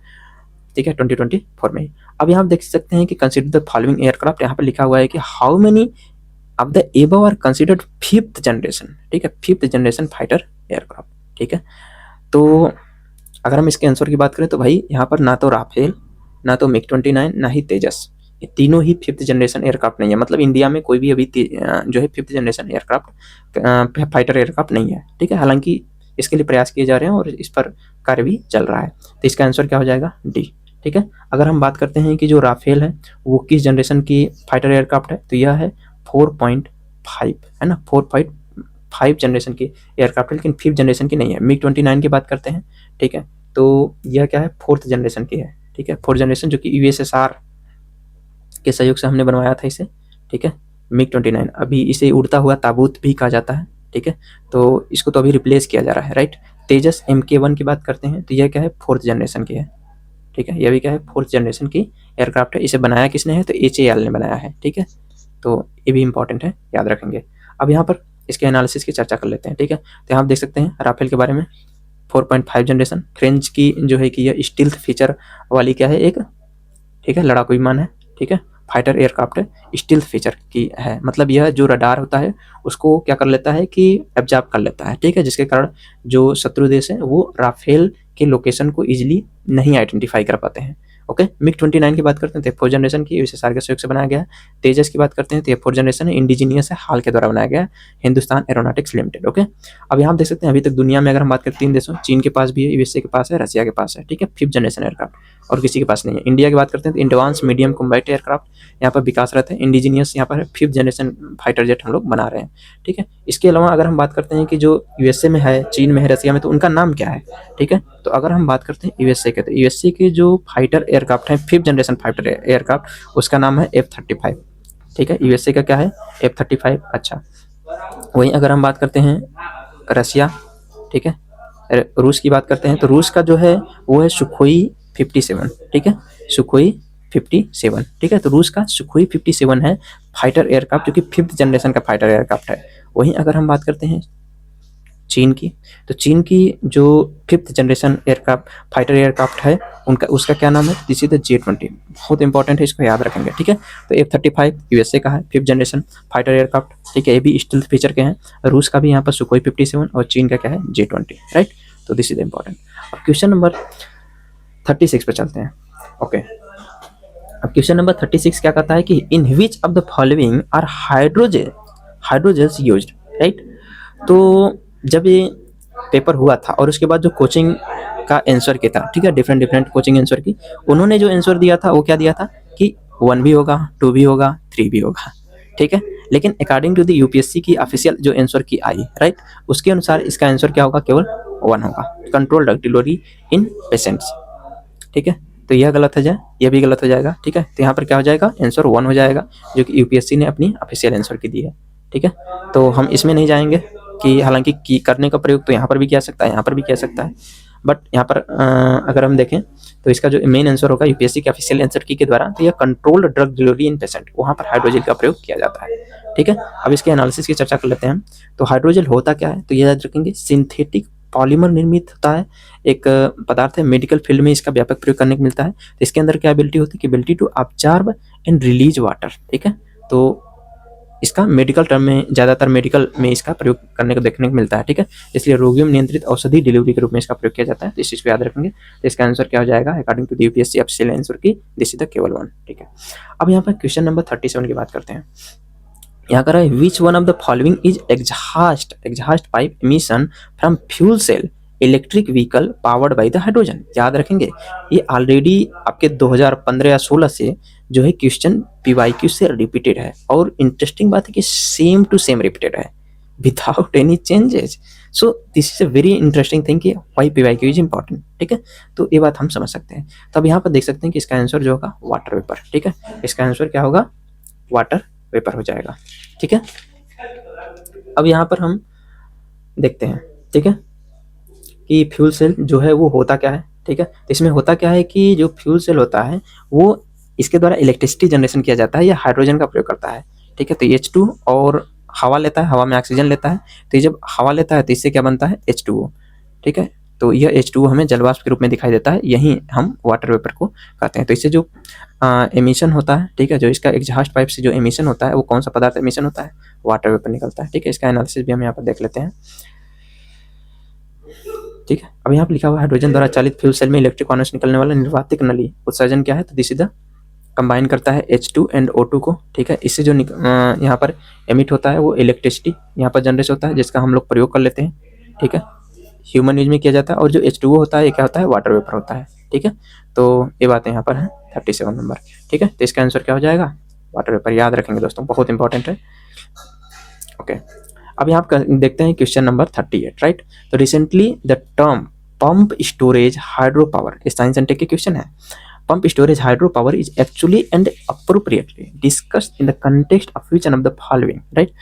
ठीक है, 2024 में ही। अब यहाँ आप देख सकते हैं कि कंसिडर द फॉलोइंग एयरक्राफ्ट, यहाँ पर लिखा हुआ है कि how many of the above are considered fifth generation, ठीक है, फिफ्थ जनरेशन फाइटर एयरक्राफ्ट, ठीक है। तो अगर हम इसके आंसर की बात करें तो भाई यहाँ पर ना तो राफेल, ना तो मिग-29, ना ही तेजस, ये तीनों ही फिफ्थ जनरेशन एयरक्राफ्ट नहीं है। मतलब इंडिया में कोई भी अभी जो है fifth generation aircraft fighter aircraft नहीं है, ठीक है। हालांकि इसके लिए प्रयास किए जा रहे हैं और इस पर कार्य भी चल रहा है। तो इसका आंसर क्या हो जाएगा, डी, ठीक है। अगर हम बात करते हैं कि जो राफेल है वो किस जनरेशन की फाइटर एयरक्राफ्ट है, तो यह है 4.5, है ना, 4.5 जनरेशन की एयरक्राफ्ट है, लेकिन फिफ्थ जनरेशन की नहीं है। मिग-29 की बात करते हैं, ठीक है, तो यह क्या है, फोर्थ जनरेशन की है, ठीक है, फोर्थ जनरेशन, जो कि यूएसएसआर के सहयोग से हमने बनवाया था इसे, ठीक है। मिग-29 अभी इसे उड़ता हुआ ताबूत भी कहा जाता है, ठीक है, तो इसको तो अभी रिप्लेस किया जा रहा है, राइट। तेजस MK1 की बात करते हैं तो यह क्या है, फोर्थ जनरेशन की है, ठीक है, यह भी क्या है, फोर्थ जनरेशन की एयरक्राफ्ट है। इसे बनाया किसने है, तो HAL ने बनाया है, ठीक है, तो ये भी इंपॉर्टेंट है, याद रखेंगे। अब यहाँ पर इसके एनालिसिस की चर्चा कर लेते हैं, ठीक है। तो यहाँ आप देख सकते हैं राफेल के बारे में 4.5 जनरेशन, फ्रेंच की जो है कि यह स्टील्थ फीचर वाली क्या है, एक, ठीक है, लड़ाकू विमान है, ठीक है, फाइटर एयरक्राफ्ट है, स्टील्थ फीचर की है। मतलब यह जो रडार होता है उसको क्या कर लेता है कि एब्जॉर्ब कर लेता है, ठीक है, जिसके कारण जो शत्रु देश है वो राफेल के लोकेशन को इजीली नहीं आइडेंटिफाई कर पाते हैं। ओके, मिग-29 की बात करते हैं तो फोर्थ जनरेशन की, यूएसएसआर के सहयोग से बनाया गया है। तेजस की बात करते हैं तो ये फोर्थ जनरेशन है, इंडिजीनियस है, हाल के द्वारा बनाया गया है, हिंदुस्तान एरोनॉटिक्स लिमिटेड। ओके, अब यहाँ आप देख सकते हैं अभी तक दुनिया में अगर हम बात करें 3 देशों, चीन के पास भी है, यूएसए के पास है, रशिया के पास है, ठीक है, फिफ्थ जनरेशन एयरक्राफ्ट, और किसी के पास नहीं है। इंडिया की बात करते हैं तो एडवांस मीडियम कॉम्बैट एयरक्राफ्ट यहाँ पर विकासरत है, इंडिजीनियस यहाँ पर फिफ्थ जनरेशन फाइटर जेट हम लोग बना रहे हैं, ठीक है। इसके अलावा अगर हम बात करते हैं कि जो यूएसए में है, चीन में है, रशिया में, तो उनका नाम क्या है, ठीक है। तो अगर हम बात करते हैं यूएसए के, तो यूएसए के जो फाइटर एयरक्राफ्ट है, फिफ्थ जनरेशन फाइटर एयरक्राफ्ट, उसका नाम है F-35, ठीक है। यूएसए का क्या है, F-35। अच्छा, वहीं अगर हम बात करते हैं रशिया, ठीक है, रूस की बात करते हैं तो रूस का जो है वो है सुखोई 57, ठीक है, सुखोई 57, ठीक है। तो रूस का सुखोई 57 है फाइटर एयरक्राफ्ट, जो कि फिफ्थ जनरेशन का फाइटर एयरक्राफ्ट है। वहीं अगर हम बात करते हैं चीन की, तो चीन की जो fifth generation aircraft fighter aircraft है उनका, उसका क्या नाम है, दिस इज द J-20, बहुत इंपॉर्टेंट है, इसको याद रखेंगे, ठीक है। तो F-35 यूएसए का है, फिफ्थ जनरेशन फाइटर एयरक्राफ्ट, ठीक है, ये भी स्टील्थ फीचर के हैं। रूस का भी यहाँ पर सुखोई 57 और चीन का क्या है, J-20, राइट। तो दिस इज इंपॉर्टेंट। अब क्वेश्चन नंबर 36 पे चलते हैं। ओके, अब क्वेश्चन नंबर 36 क्या कहता है कि in which of the following are hydrogels used, right. तो जब ये पेपर हुआ था और उसके बाद जो कोचिंग का आंसर किया था, ठीक है, डिफरेंट कोचिंग आंसर की, उन्होंने जो आंसर दिया था वो क्या दिया था कि 1 भी होगा, 2 भी होगा, 3 भी होगा, ठीक है। लेकिन अकॉर्डिंग टू द यूपीएससी की ऑफिशियल जो आंसर की आई, राइट, उसके अनुसार इसका आंसर क्या होगा, केवल 1 होगा, कंट्रोल ड्रग डिलीवरी इन पेशेंट्स, ठीक है। तो यह गलत हो जाए, यह भी गलत हो जाएगा, ठीक है। तो यहाँ पर क्या हो जाएगा, आंसर 1 हो जाएगा, जो कि यूपीएससी ने अपनी ऑफिशियल आंसर की दी है, ठीक है। तो हम इसमें नहीं जाएंगे कि हालांकि की करने का प्रयोग तो यहाँ पर भी किया सकता है, यहाँ पर भी किया सकता है, बट यहाँ पर अगर हम देखें तो इसका जो मेन आंसर होगा यूपीएससी के ऑफिशियल आंसर की के द्वारा, तो यह कंट्रोल्ड ड्रग डिलीवरी इन पेशेंट, वहाँ पर हाइड्रोजेल का प्रयोग किया जाता है, ठीक है। अब इसके एनालिसिस की चर्चा कर लेते हैं हम। तो हाइड्रोजेल होता क्या है, तो ये याद रखेंगे, सिंथेटिक पॉलीमर निर्मित होता है, एक पदार्थ है, मेडिकल फील्ड में इसका व्यापक प्रयोग करने को मिलता है। तो इसके अंदर क्या एबिलिटी होती है, कि ability to observe and release water, ठीक है। तो इसका मेडिकल टर्म में, ज़्यादातर मेडिकल में इसका प्रयोग करने को देखने को मिलता है, ठीक है। इसलिए रोगियों में नियंत्रित औषधि डिलीवरी के रूप में इसका प्रयोग किया जाता है। तो इस चीज़ को याद रखेंगे। तो इसका आंसर क्या हो जाएगा, according to UPSC official answer key, this is the केवल 1, ठीक है। अब यहाँ पर क्वेश्चन नंबर 37 की बात करते हैं। यहाँ कर रहा है which one of the following is exhaust pipe emission from fuel cell electric vehicle powered by the hydrogen. याद रखेंगे, ये ऑलरेडी आपके 2015 या 16 से जो है क्वेश्चन पीवाईक्यू से रिपीटेड है, और इंटरेस्टिंग बात है कि सेम टू सेम रिपीटेड है without any changes. So this is a very interesting thing कि वाई पीवाईक्यू इज इंपॉर्टेंट, ठीक है। तो ये बात हम समझ सकते हैं। तो अब यहाँ पर देख सकते हैं कि इसका आंसर जो होगा वाटर वेपर, ठीक है। इसका आंसर क्या होगा, वाटर वेपर हो जाएगा, ठीक है। अब यहाँ पर हम देखते हैं, ठीक है, कि फ्यूल सेल जो है वो होता क्या है, ठीक है। तो इसमें होता क्या है कि जो फ्यूल सेल होता है वो इसके द्वारा इलेक्ट्रिसिटी जनरेशन किया जाता है या हाइड्रोजन का प्रयोग करता है, ठीक है। तो H2 और हवा लेता है, हवा में ऑक्सीजन लेता है, तो ये जब हवा लेता है तो इससे क्या बनता है, H2O, ठीक है। तो यह H2O हमें जलवाष्प के रूप में दिखाई देता है, यही हम वाटर वेपर को कहते हैं। तो इससे जो एमिशन होता है, ठीक है, जो इसका एग्जॉस्ट पाइप से जो एमिशन होता है वो कौन सा पदार्थ एमिशन होता है, वाटर वेपर निकलता है, ठीक है। इसका एनालिसिस भी हम यहाँ पर देख लेते हैं, ठीक है। अब यहाँ पर लिखा हुआ है हाइड्रोजन द्वारा चालित फ्यूल सेल में इलेक्ट्रिक कॉर्नर से निकलने वाला निर्वातिक नली उत्सर्जन क्या है, तो दिस इज द कंबाइन करता है H2 एंड O2 को, ठीक है। इससे जो यहाँ पर एमिट होता है वो इलेक्ट्रिसिटी यहाँ पर जनरेट होता है, जिसका हम लोग प्रयोग कर लेते हैं, ठीक है, ह्यूमन यूज में किया जाता है। और जो H2O होता है ये क्या होता है, वाटर वेपर होता है, ठीक है। तो ये बातें यहाँ पर है 37 नंबर, ठीक है। तो इसका आंसर क्या हो जाएगा, वाटर वेपर, याद रखेंगे दोस्तों, बहुत इंपॉर्टेंट है, ओके। अब यहाँ पर देखते हैं क्वेश्चन नंबर 38, राइट। तो recently the term pump storage hydro power, ये साइंस एंड टेक के क्वेश्चन है। Pump storage hydropower is actually and appropriately discussed in the context of which one of the following, right?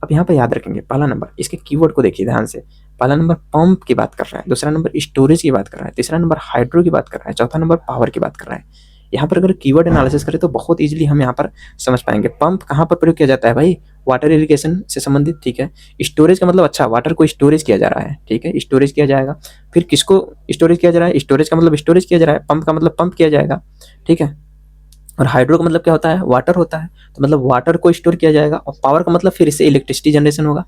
अब यहाँ पर याद रखेंगे, पहला नंबर, इसके कीवर्ड को देखिए ध्यान से। पहला नंबर पंप की बात कर रहा है, दूसरा नंबर स्टोरेज की बात कर रहा है, तीसरा नंबर हाइड्रो की बात कर रहा है, चौथा नंबर पावर की बात कर रहा है। यहाँ पर अगर कीवर्ड एनालिसिस करें तो बहुत इजीली हम यहाँ पर समझ पाएंगे। पंप कहाँ पर प्रयोग किया जाता है भाई, वाटर इरिगेशन से संबंधित, ठीक है। स्टोरेज का मतलब, अच्छा, वाटर को स्टोरेज किया जा रहा है, ठीक है, स्टोरेज किया जाएगा। फिर किसको स्टोरेज किया जा रहा है, स्टोरेज का मतलब स्टोरेज किया जा रहा है, पंप का मतलब पंप किया जाएगा, ठीक है। और हाइड्रो का मतलब क्या होता है, वाटर होता है, तो मतलब वाटर को स्टोर किया जाएगा। और पावर का मतलब फिर इससे इलेक्ट्रिसिटी जनरेशन होगा,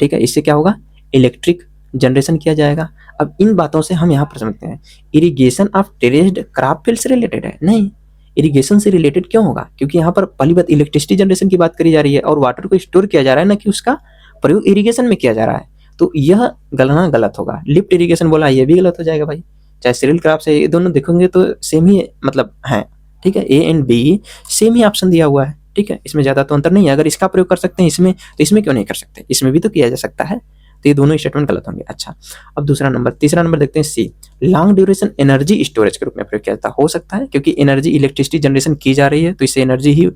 ठीक है, इससे क्या होगा, इलेक्ट्रिक जनरेशन किया जाएगा। अब इन बातों से हम यहाँ पर समझते हैं irrigation of terraced crop field से रिलेटेड है, नहीं, इरिगेशन से रिलेटेड क्यों होगा, क्योंकि यहाँ पर पहली बात इलेक्ट्रिसिटी जनरेशन की बात करी जा रही है और वाटर को स्टोर किया जा रहा है, ना कि उसका प्रयोग इरिगेशन में किया जा रहा है। तो यह गलना गलत होगा। लिफ्ट इरिगेशन बोला, ये भी गलत हो जाएगा भाई, चाहे सीरियल क्रॉप से, ये दोनों देखोगे तो सेम ही मतलब है, ठीक है। A and B same he option दिया हुआ है, ठीक है, इसमें ज़्यादा तो अंतर नहीं है। अगर इसका प्रयोग कर सकते हैं इसमें, तो इसमें क्यों नहीं कर सकते, इसमें भी तो किया जा सकता है। तो ये दोनों स्टेटमेंट गलत होंगे। अच्छा, अब दूसरा नंबर, तीसरा नंबर देखते हैं, सी, लॉन्ग ड्यूरेशन एनर्जी स्टोरेज के रूप में प्रयोग किया जाता हो सकता है, क्योंकि एनर्जी इलेक्ट्रिसिटी जनरेशन की जा रही है तो इससे एनर्जी ही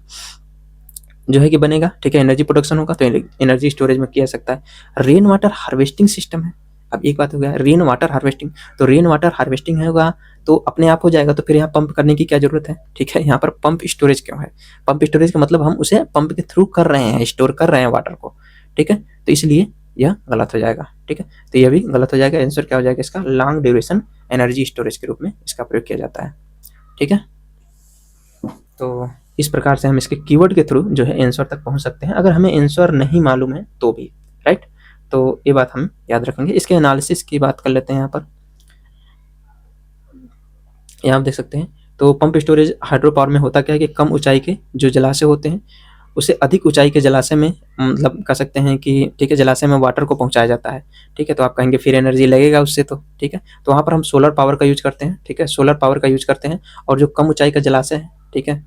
जो है कि बनेगा, ठीक है, एनर्जी प्रोडक्शन होगा, तो एनर्जी स्टोरेज में किया जा सकता है। रेन वाटर हार्वेस्टिंग सिस्टम है। अब एक बात हो गया, रेन वाटर हार्वेस्टिंग, तो रेन वाटर हार्वेस्टिंग होगा तो अपने आप हो जाएगा, तो फिर यहाँ पंप करने की क्या जरूरत है, ठीक है। यहाँ पर पंप स्टोरेज क्यों है, पंप स्टोरेज का मतलब हम उसे पंप के थ्रू कर रहे हैं, स्टोर कर रहे हैं वाटर को, ठीक है, तो इसलिए यह गलत हो जाएगा, ठीक है। तो यह भी गलत हो जाएगा। आंसर क्या हो जाएगा इसका, लॉन्ग ड्यूरेशन एनर्जी स्टोरेज के रूप में इसका प्रयोग किया जाता है, ठीक है। तो इस प्रकार से हम इसके कीवर्ड के थ्रू जो है आंसर तक पहुंच सकते हैं, अगर हमें आंसर नहीं मालूम है तो भी, राइट। तो ये बात हम याद रखेंगे। इसके एनालिसिस की बात कर लेते हैं। यहाँ पर यहाँ आप देख सकते हैं, तो पंप स्टोरेज हाइड्रो पावर में होता क्या है कि कम ऊंचाई के जो जलाशय होते हैं उसे अधिक ऊंचाई के जलाशय में, मतलब कह सकते हैं कि, ठीक है, जलाशय में वाटर को पहुंचाया जाता है, ठीक है। तो आप कहेंगे फिर एनर्जी लगेगा उससे, तो ठीक है, तो वहाँ पर हम सोलर पावर का यूज करते हैं, ठीक है, सोलर पावर का यूज करते हैं। और जो कम ऊंचाई का जलाशय है, ठीक है,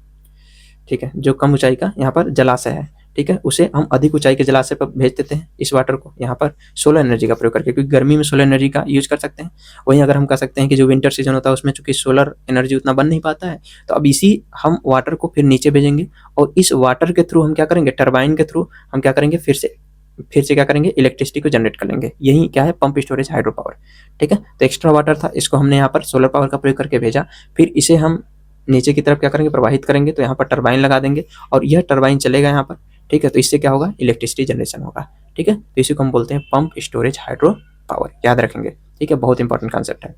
ठीक है, जो कम ऊंचाई का यहाँ पर जलाशय है, ठीक है, उसे हम अधिक ऊंचाई के जलाशय पर भेज देते हैं इस वाटर को, यहाँ पर सोलर एनर्जी का प्रयोग करके, क्योंकि गर्मी में सोलर एनर्जी का यूज कर सकते हैं। वहीं अगर हम कह सकते हैं कि जो विंटर सीजन होता है उसमें चूंकि सोलर एनर्जी उतना बन नहीं पाता है, तो अब इसी हम वाटर को फिर नीचे भेजेंगे और इस वाटर के थ्रू हम क्या करेंगे, टरबाइन के थ्रू हम क्या करेंगे, फिर से क्या करेंगे, इलेक्ट्रिसिटी को जनरेट कर लेंगे। यही क्या है, पंप स्टोरेज हाइड्रो पावर, ठीक है। तो एक्स्ट्रा वाटर था, इसको हमने यहाँ पर सोलर पावर का प्रयोग करके भेजा, फिर इसे हम नीचे की तरफ क्या करेंगे, प्रवाहित करेंगे, तो यहाँ पर टरबाइन लगा देंगे और यह टरबाइन चलेगा यहाँ पर, ठीक है। तो इससे क्या होगा, इलेक्ट्रिसिटी जनरेशन होगा, ठीक है। तो इसी को हम बोलते हैं पंप स्टोरेज हाइड्रो पावर, याद रखेंगे, ठीक है, बहुत इंपॉर्टेंट कॉन्सेप्ट है।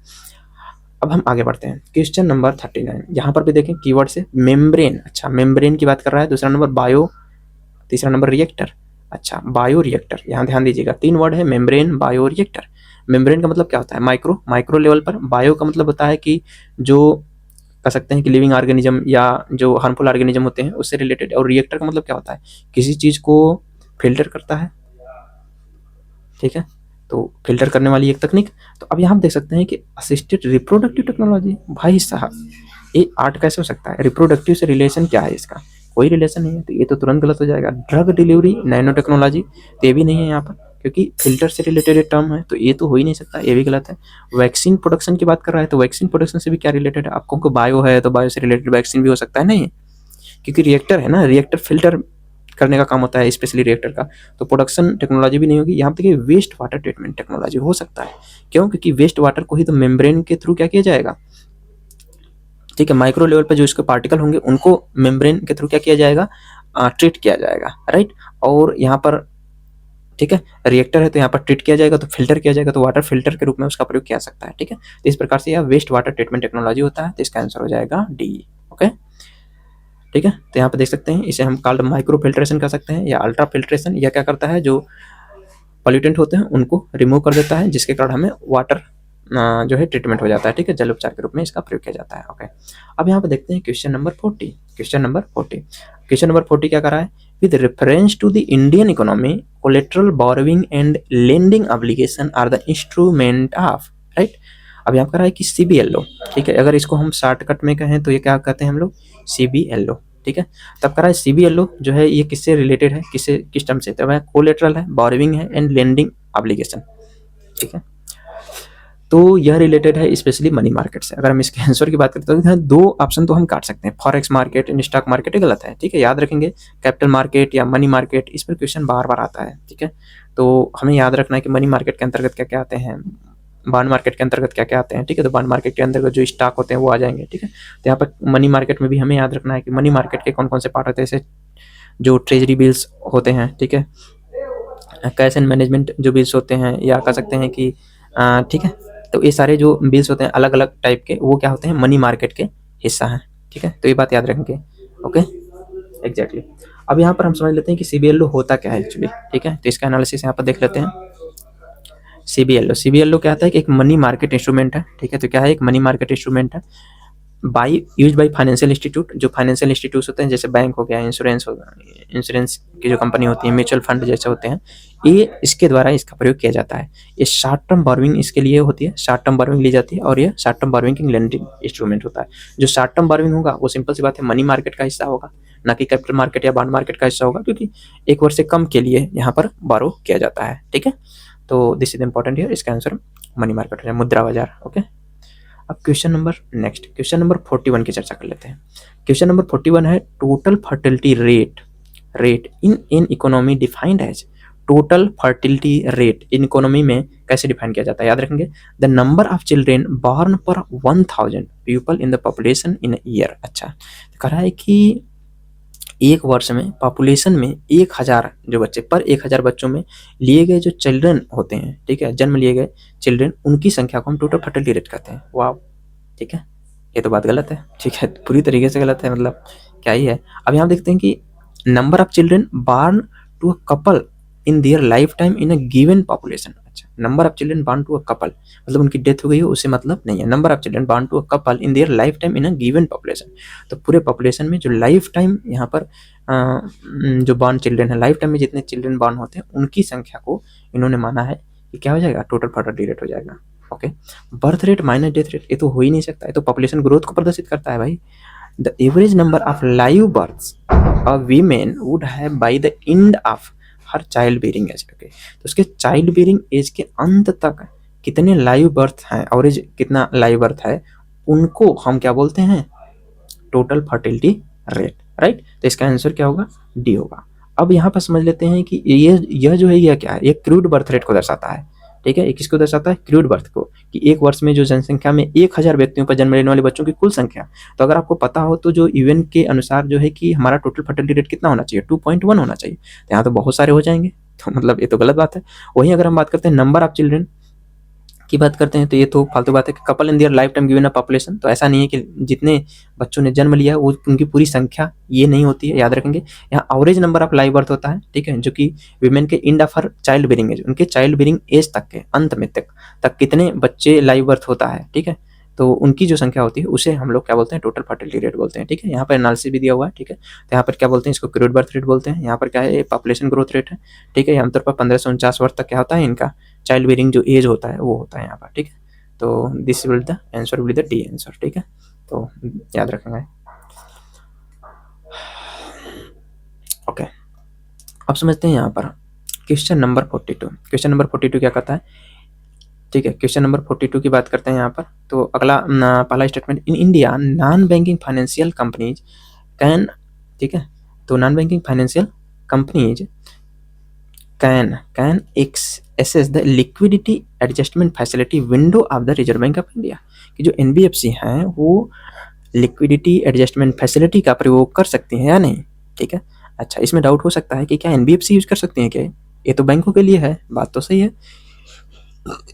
अब हम आगे बढ़ते हैं, क्वेश्चन नंबर 39। यहाँ पर भी देखें कीवर्ड से मेम्ब्रेन, अच्छा, मेम्ब्रेन की बात कर रहा है। दूसरा नंबर बायो, तीसरा नंबर रिएक्टर, अच्छा, बायो रिएक्टर, यहाँ ध्यान दीजिएगा, 3 वर्ड है, मेम्ब्रेन, बायो, रिएक्टर। मेम्ब्रेन का मतलब क्या होता है, माइक्रो लेवल पर। बायो का मतलब होता है कि जो कह सकते हैं कि लिविंग ऑर्गेनिज्म या जो हार्मफुल ऑर्गेनिज्म होते हैं उससे रिलेटेड। और रिएक्टर का मतलब क्या होता है, किसी चीज़ को फिल्टर करता है, ठीक है, तो फिल्टर करने वाली एक तकनीक। तो अब यहाँ आप देख सकते हैं कि असिस्टेड रिप्रोडक्टिव टेक्नोलॉजी, भाई साहब ये आर्ट कैसे हो सकता है, रिप्रोडक्टिव से रिलेशन क्या है, इसका कोई रिलेशन नहीं है, तो ये तो तुरंत गलत हो जाएगा। ड्रग डिलीवरी, नैनो टेक्नोलॉजी, तो ये भी नहीं है यहाँ पर, क्योंकि फिल्टर से रिलेटेड टर्म है, तो ये तो हो ही नहीं सकता, ये भी गलत है। वैक्सीन प्रोडक्शन की बात कर रहा है, तो वैक्सीन प्रोडक्शन से भी क्या रिलेटेड है, आपको बायो है तो बायो से रिलेटेड वैक्सीन भी हो सकता है, नहीं, क्योंकि रिएक्टर है ना, रिएक्टर फिल्टर करने का काम होता है स्पेशली रिएक्टर का, तो प्रोडक्शन टेक्नोलॉजी भी नहीं होगी। यहाँ पे देखिए वेस्ट वाटर ट्रीटमेंट टेक्नोलॉजी हो सकता है, क्यों? क्योंकि वेस्ट वाटर को ही तो मेम्ब्रेन के थ्रू क्या किया जाएगा, ठीक है, माइक्रो लेवल पर जो इसके पार्टिकल होंगे उनको मेम्ब्रेन के थ्रू क्या किया जाएगा, ट्रीट किया जाएगा, राइट। और यहाँ पर ठीक है रिएक्टर है तो यहाँ पर ट्रीट किया जाएगा, तो फिल्टर किया जाएगा, तो वाटर फिल्टर के रूप में उसका प्रयोग किया जा सकता है, ठीक है। तो इस प्रकार से यह वेस्ट वाटर ट्रीटमेंट टेक्नोलॉजी होता है, तो इसका आंसर हो जाएगा डी। ओके, ठीक है। तो यहाँ पे देख सकते हैं इसे हम कॉल्ड माइक्रो फिल्ट्रेशन कर सकते हैं या अल्ट्रा फिल्ट्रेशन। यह क्या करता है, जो पॉल्यूटेंट होते हैं उनको रिमूव कर देता है, जिसके कारण हमें वाटर जो है ट्रीटमेंट हो जाता है, ठीक है, जल उपचार के रूप में इसका प्रयोग किया जाता है। ओके, अब यहाँ पे देखते हैं क्वेश्चन नंबर 40। क्वेश्चन नंबर 40 क्या कर रहा है, with reference to the Indian economy collateral borrowing and lending obligation are the instrument of, right. अब यहाँ पर रहा है कि CBLO, ठीक है, अगर इसको हम शॉर्टकट में कहें तो ये क्या कहते हैं हम लोग, CBLO, ठीक है। तब करा है CBLO जो है ये किससे रिलेटेड है, किस टर्म से, तो वह कोलेटरल है, बोरोइंग है एंड लेंडिंग ऑब्लिगेशन, ठीक है। तो यह रिलेटेड है स्पेशली मनी मार्केट से। अगर हम इसके आंसर की बात करते हैं तो दो ऑप्शन तो हम काट सकते हैं, forex market and stock market, गलत है, ठीक है, याद रखेंगे। कैपिटल मार्केट या मनी मार्केट, इस पर क्वेश्चन बार बार आता है, ठीक है। तो हमें याद रखना है कि मनी मार्केट के अंतर्गत क्या क्या आते हैं, बॉन्ड मार्केट के अंतर्गत क्या क्या आते हैं, ठीक है। तो बॉन्ड मार्केट के अंतर्गत जो स्टॉक होते हैं वो आ जाएंगे, ठीक है। तो यहाँ पर मनी मार्केट में भी हमें याद रखना है कि मनी मार्केट के कौन कौन से पार्ट होते हैं, जैसे जो ट्रेजरी बिल्स होते हैं, ठीक है, कैश एंड मैनेजमेंट जो बिल्स होते हैं, या कह सकते हैं कि ठीक है, तो ये सारे जो बिल्स होते हैं अलग अलग टाइप के, वो क्या होते हैं, मनी मार्केट के हिस्सा हैं, ठीक है। तो ये बात याद रखेंगे। Okay, exactly. अब यहाँ पर हम समझ लेते हैं कि CBLO होता क्या है एक्चुअली, ठीक है। तो इसका एनालिसिस यहाँ पर देख लेते हैं। CBLO क्या होता है कि एक मनी मार्केट इंस्ट्रूमेंट है, ठीक है। तो क्या है, एक मनी मार्केट इंस्ट्रूमेंट है यूज बाई फाइनेंशियल इंस्टीट्यूट, जो फाइनेंशियल इंस्टीट्यूट होते हैं जैसे बैंक हो गया, इंश्योरेंस की जो कंपनी होती है, म्यूचुअल फंड जैसे होते हैं, ये इसके द्वारा इसका प्रयोग किया जाता है। ये शॉर्ट टर्म बोरोइंग इसके लिए होती है, शॉर्ट टर्म बोरोइंग ली जाती है, और ये शॉर्ट टर्म बोरोइंग की लेंडिंग इंस्ट्रूमेंट होता है। जो शॉर्ट टर्म बोरोइंग होगा वो सिंपल सी बात है मनी मार्केट का हिस्सा होगा, ना कि कैपिटल मार्केट या बॉन्ड मार्केट का हिस्सा होगा, क्योंकि एक वर्ष से कम के लिए यहाँ पर बोरो किया जाता है, ठीक है। तो दिस इज इंपॉर्टेंट हियर, इसका आंसर मनी मार्केट हो जाए, मुद्रा बाजार। ओके, अब क्वेश्चन नंबर 41 की चर्चा कर लेते हैं। क्वेश्चन नंबर 41 है total fertility rate in an economy defined as, total fertility rate in economy में कैसे डिफाइन किया जाता है, याद रखेंगे, the number of children born per 1000 people in the population in year. अच्छा, तो कह रहा है कि एक वर्ष में पॉपुलेशन में 1000 जो बच्चे, पर 1000 बच्चों में लिए गए जो चिल्ड्रन होते हैं, ठीक है, जन्म लिए गए चिल्ड्रन, उनकी संख्या को हम टोटल फर्टिलिटी रेट कहते हैं। वाह, ठीक है, ये तो बात गलत है, ठीक है, पूरी तरीके से गलत है, मतलब क्या ही है। अब यहाँ देखते हैं कि number of children born to a couple in their life time in a given population. अच्छा, number of children born to a couple मतलब उनकी डेथ हो गई हो, उससे मतलब नहीं है। Number of children born to a couple in their life time in a given population, तो पूरे पॉपुलेशन में जो लाइफ टाइम यहाँ पर जो बॉर्न चिल्ड्रन है, लाइफ टाइम में जितने चिल्ड्रन बॉर्न होते हैं उनकी संख्या को इन्होंने माना है कि क्या हो जाएगा, टोटल फर्टिलिटी रेट हो जाएगा। Okay, birth rate minus death rate, ये तो हो ही नहीं सकता, ये तो पॉपुलेशन ग्रोथ को प्रदर्शित करता है भाई। The average number of live births of women would have by the end of her child bearing age. Okay, तो उसके चाइल्ड बेयरिंग एज के अंत तक कितने लाइव बर्थ हैं, एवरेज कितना लाइव बर्थ है, उनको हम क्या बोलते हैं, टोटल फर्टिलिटी रेट, राइट। तो इसका आंसर क्या होगा, डी होगा। अब यहाँ पर समझ लेते हैं कि यह जो है यह क्या है, ये क्रूड बर्थ रेट को दर्शाता है, ठीक है। ये किसको दर्शाता है, क्रूड बर्थ को, कि एक वर्ष में जो जनसंख्या में 1000 व्यक्तियों पर जन्म लेने वाले बच्चों की कुल संख्या। तो अगर आपको पता हो तो जो यूएन के अनुसार जो है कि हमारा टोटल फर्टिलिटी रेट कितना होना चाहिए, 2.1 होना चाहिए। तो यहाँ तो बहुत सारे हो जाएंगे, तो मतलब ये तो गलत बात है। वहीं अगर हम बात करते हैं नंबर ऑफ चिल्ड्रन की बात करते हैं तो ये तो फालतू बात है कि couple in their life time given a population, तो ऐसा नहीं है कि जितने बच्चों ने जन्म लिया वो उनकी पूरी संख्या ये नहीं होती है, याद रखेंगे। यहाँ average number of live birth होता है, ठीक है, जो कि वीमेन के end of her child bearing age, उनके चाइल्ड बेयरिंग एज तक के अंत में तक कितने बच्चे लाइव बर्थ होता है, ठीक है, तो उनकी जो संख्या होती है उसे हम लोग क्या बोलते हैं, टोटल फर्टिलिटी रेट बोलते हैं, ठीक है। यहाँ पर एनालिसिस भी दिया हुआ है, ठीक है। तो यहाँ पर क्या बोलते हैं, इसको क्रूड बर्थ रेट बोलते हैं। यहाँ पर क्या है, पॉपुलेशन ग्रोथ रेट है, ठीक है। आमतौर पर 1549 वर्ष तक क्या होता है, इनका चाइल्ड बेयरिंग जो एज होता है वो होता है यहाँ पर, ठीक है। तो this will the answer will the D answer, ठीक है, तो याद रखेंगे। ओके, अब समझते हैं यहाँ पर क्वेश्चन नंबर 42। क्वेश्चन नंबर 42 क्या कहता है, ठीक है, क्वेश्चन नंबर 42 की बात करते हैं यहाँ पर। तो अगला पहला statement, in India non banking financial companies can, ठीक है, तो non banking financial companies can access the liquidity adjustment facility window of the Reserve Bank of India, कि जो एनबीएफसी हैं वो लिक्विडिटी एडजस्टमेंट फैसिलिटी का प्रयोग कर सकती हैं या नहीं, ठीक है। अच्छा, इसमें डाउट हो सकता है कि क्या एनबीएफसी यूज कर सकती हैं क्या, ये तो बैंकों के लिए है, बात तो सही है,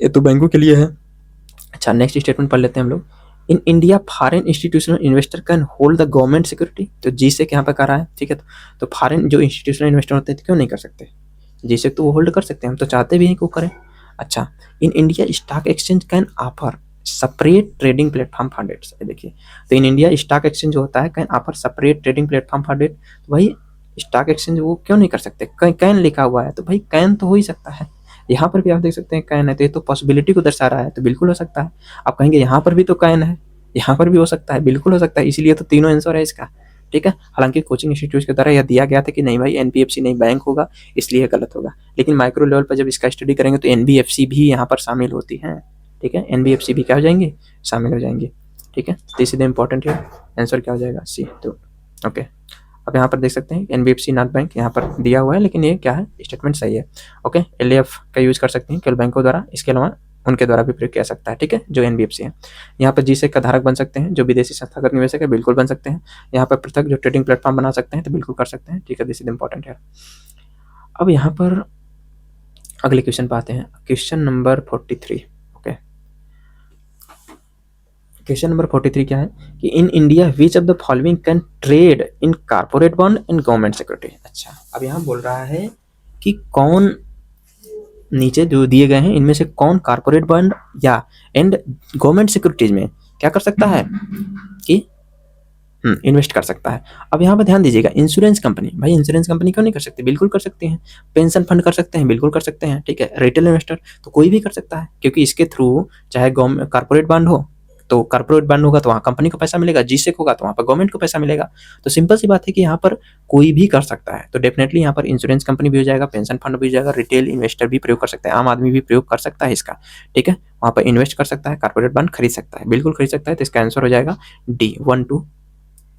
ये तो बैंकों के लिए है। अच्छा, नेक्स्ट स्टेटमेंट पढ़ लेते हैं हम लोग। In India foreign institutional investor can hold the government security, तो जी से यहाँ पर करा है, ठीक है। तो फॉरेन जो इंस्टीट्यूशनल इन्वेस्टर होते हैं तो क्यों नहीं कर सकते, जी से तो वो होल्ड कर सकते हैं, हम तो चाहते भी हैं कि वो करें। अच्छा, in India stock exchange can offer separate trading platform for debts, देखिए, तो इन इंडिया स्टॉक एक्सचेंज जो होता है can offer separate trading platform for debt, तो भाई स्टॉक एक्सचेंज वो क्यों नहीं कर सकते, कैन लिखा हुआ है तो भाई कैन तो हो ही सकता है। यहाँ पर भी आप देख सकते हैं कैन है, तो ये तो पॉसिबिलिटी को दर्शा रहा है, तो बिल्कुल हो सकता है। आप कहेंगे यहाँ पर भी तो कैन है, यहाँ पर भी हो सकता है, बिल्कुल हो सकता है, इसीलिए तो तीनों आंसर है इसका, ठीक है। हालांकि कोचिंग इंस्टीट्यूट के द्वारा यह दिया गया था कि नहीं भाई एनबीएफसी नहीं बैंक होगा, इसलिए गलत होगा, लेकिन माइक्रो लेवल पर जब इसका स्टडी करेंगे तो एनबीएफसी भी यहाँ पर शामिल होती हैं, ठीक है, एनबीएफसी भी क्या हो जाएंगे, शामिल हो जाएंगे, ठीक है। तो इसीलिए इंपॉर्टेंट है, आंसर क्या हो जाएगा, सी। तो ओके, अब यहाँ पर देख सकते हैं एनबीएफसी नॉट बैंक यहाँ पर दिया हुआ है, लेकिन ये क्या है, स्टेटमेंट सही है। ओके, एलएएफ का यूज कर सकते हैं केवल बैंकों द्वारा, इसके अलावा उनके द्वारा भी प्रयोग किया सकता है, ठीक है, जो एनबीएफसी है। यहाँ पर जीसेक का धारक बन सकते हैं जो विदेशी संस्थागत निवेशक है, बिल्कुल बन सकते हैं। यहाँ पर पृथक जो ट्रेडिंग प्लेटफॉर्म बना सकते हैं तो बिल्कुल कर सकते हैं, ठीक है, दिस इज इंपॉर्टेंट है। अब यहाँ पर अगले क्वेश्चन पे आते हैं, question number 43। Okay, question number 43 क्या है कि in India which of the following can trade in corporate bond and government security. अच्छा, अब यहाँ बोल रहा है कि कौन, नीचे जो दिए गए हैं इनमें से कौन कारपोरेट बॉन्ड या एंड गवर्नमेंट सिक्योरिटीज में क्या कर सकता है कि इन्वेस्ट कर सकता है। अब यहाँ पर ध्यान दीजिएगा, इंश्योरेंस कंपनी, भाई इंश्योरेंस कंपनी क्यों नहीं कर सकती, बिल्कुल कर सकती हैं। पेंशन फंड कर सकते हैं, बिल्कुल कर सकते हैं, ठीक है। रिटेल इन्वेस्टर तो कोई भी कर सकता है, क्योंकि इसके थ्रू चाहे गवर्नमेंट कारपोरेट बॉन्ड हो तो कारपोरेट बॉन्ड होगा तो वहाँ कंपनी को पैसा मिलेगा, जीसेक होगा तो वहाँ पर गवर्नमेंट को पैसा मिलेगा। तो सिंपल सी बात है कि यहाँ पर कोई भी कर सकता है, तो डेफिनेटली यहाँ पर इंश्योरेंस कंपनी भी हो जाएगा, पेंशन फंड भी हो जाएगा, रिटेल इन्वेस्टर भी प्रयोग कर सकता है, आम आदमी भी प्रयोग कर सकता है इसका, ठीक है। वहाँ पर इन्वेस्ट कर सकता है, कारपोरेट बॉन्ड खरीद सकता है, बिल्कुल खरीद सकता है। तो इसका आंसर हो जाएगा डी, 1 2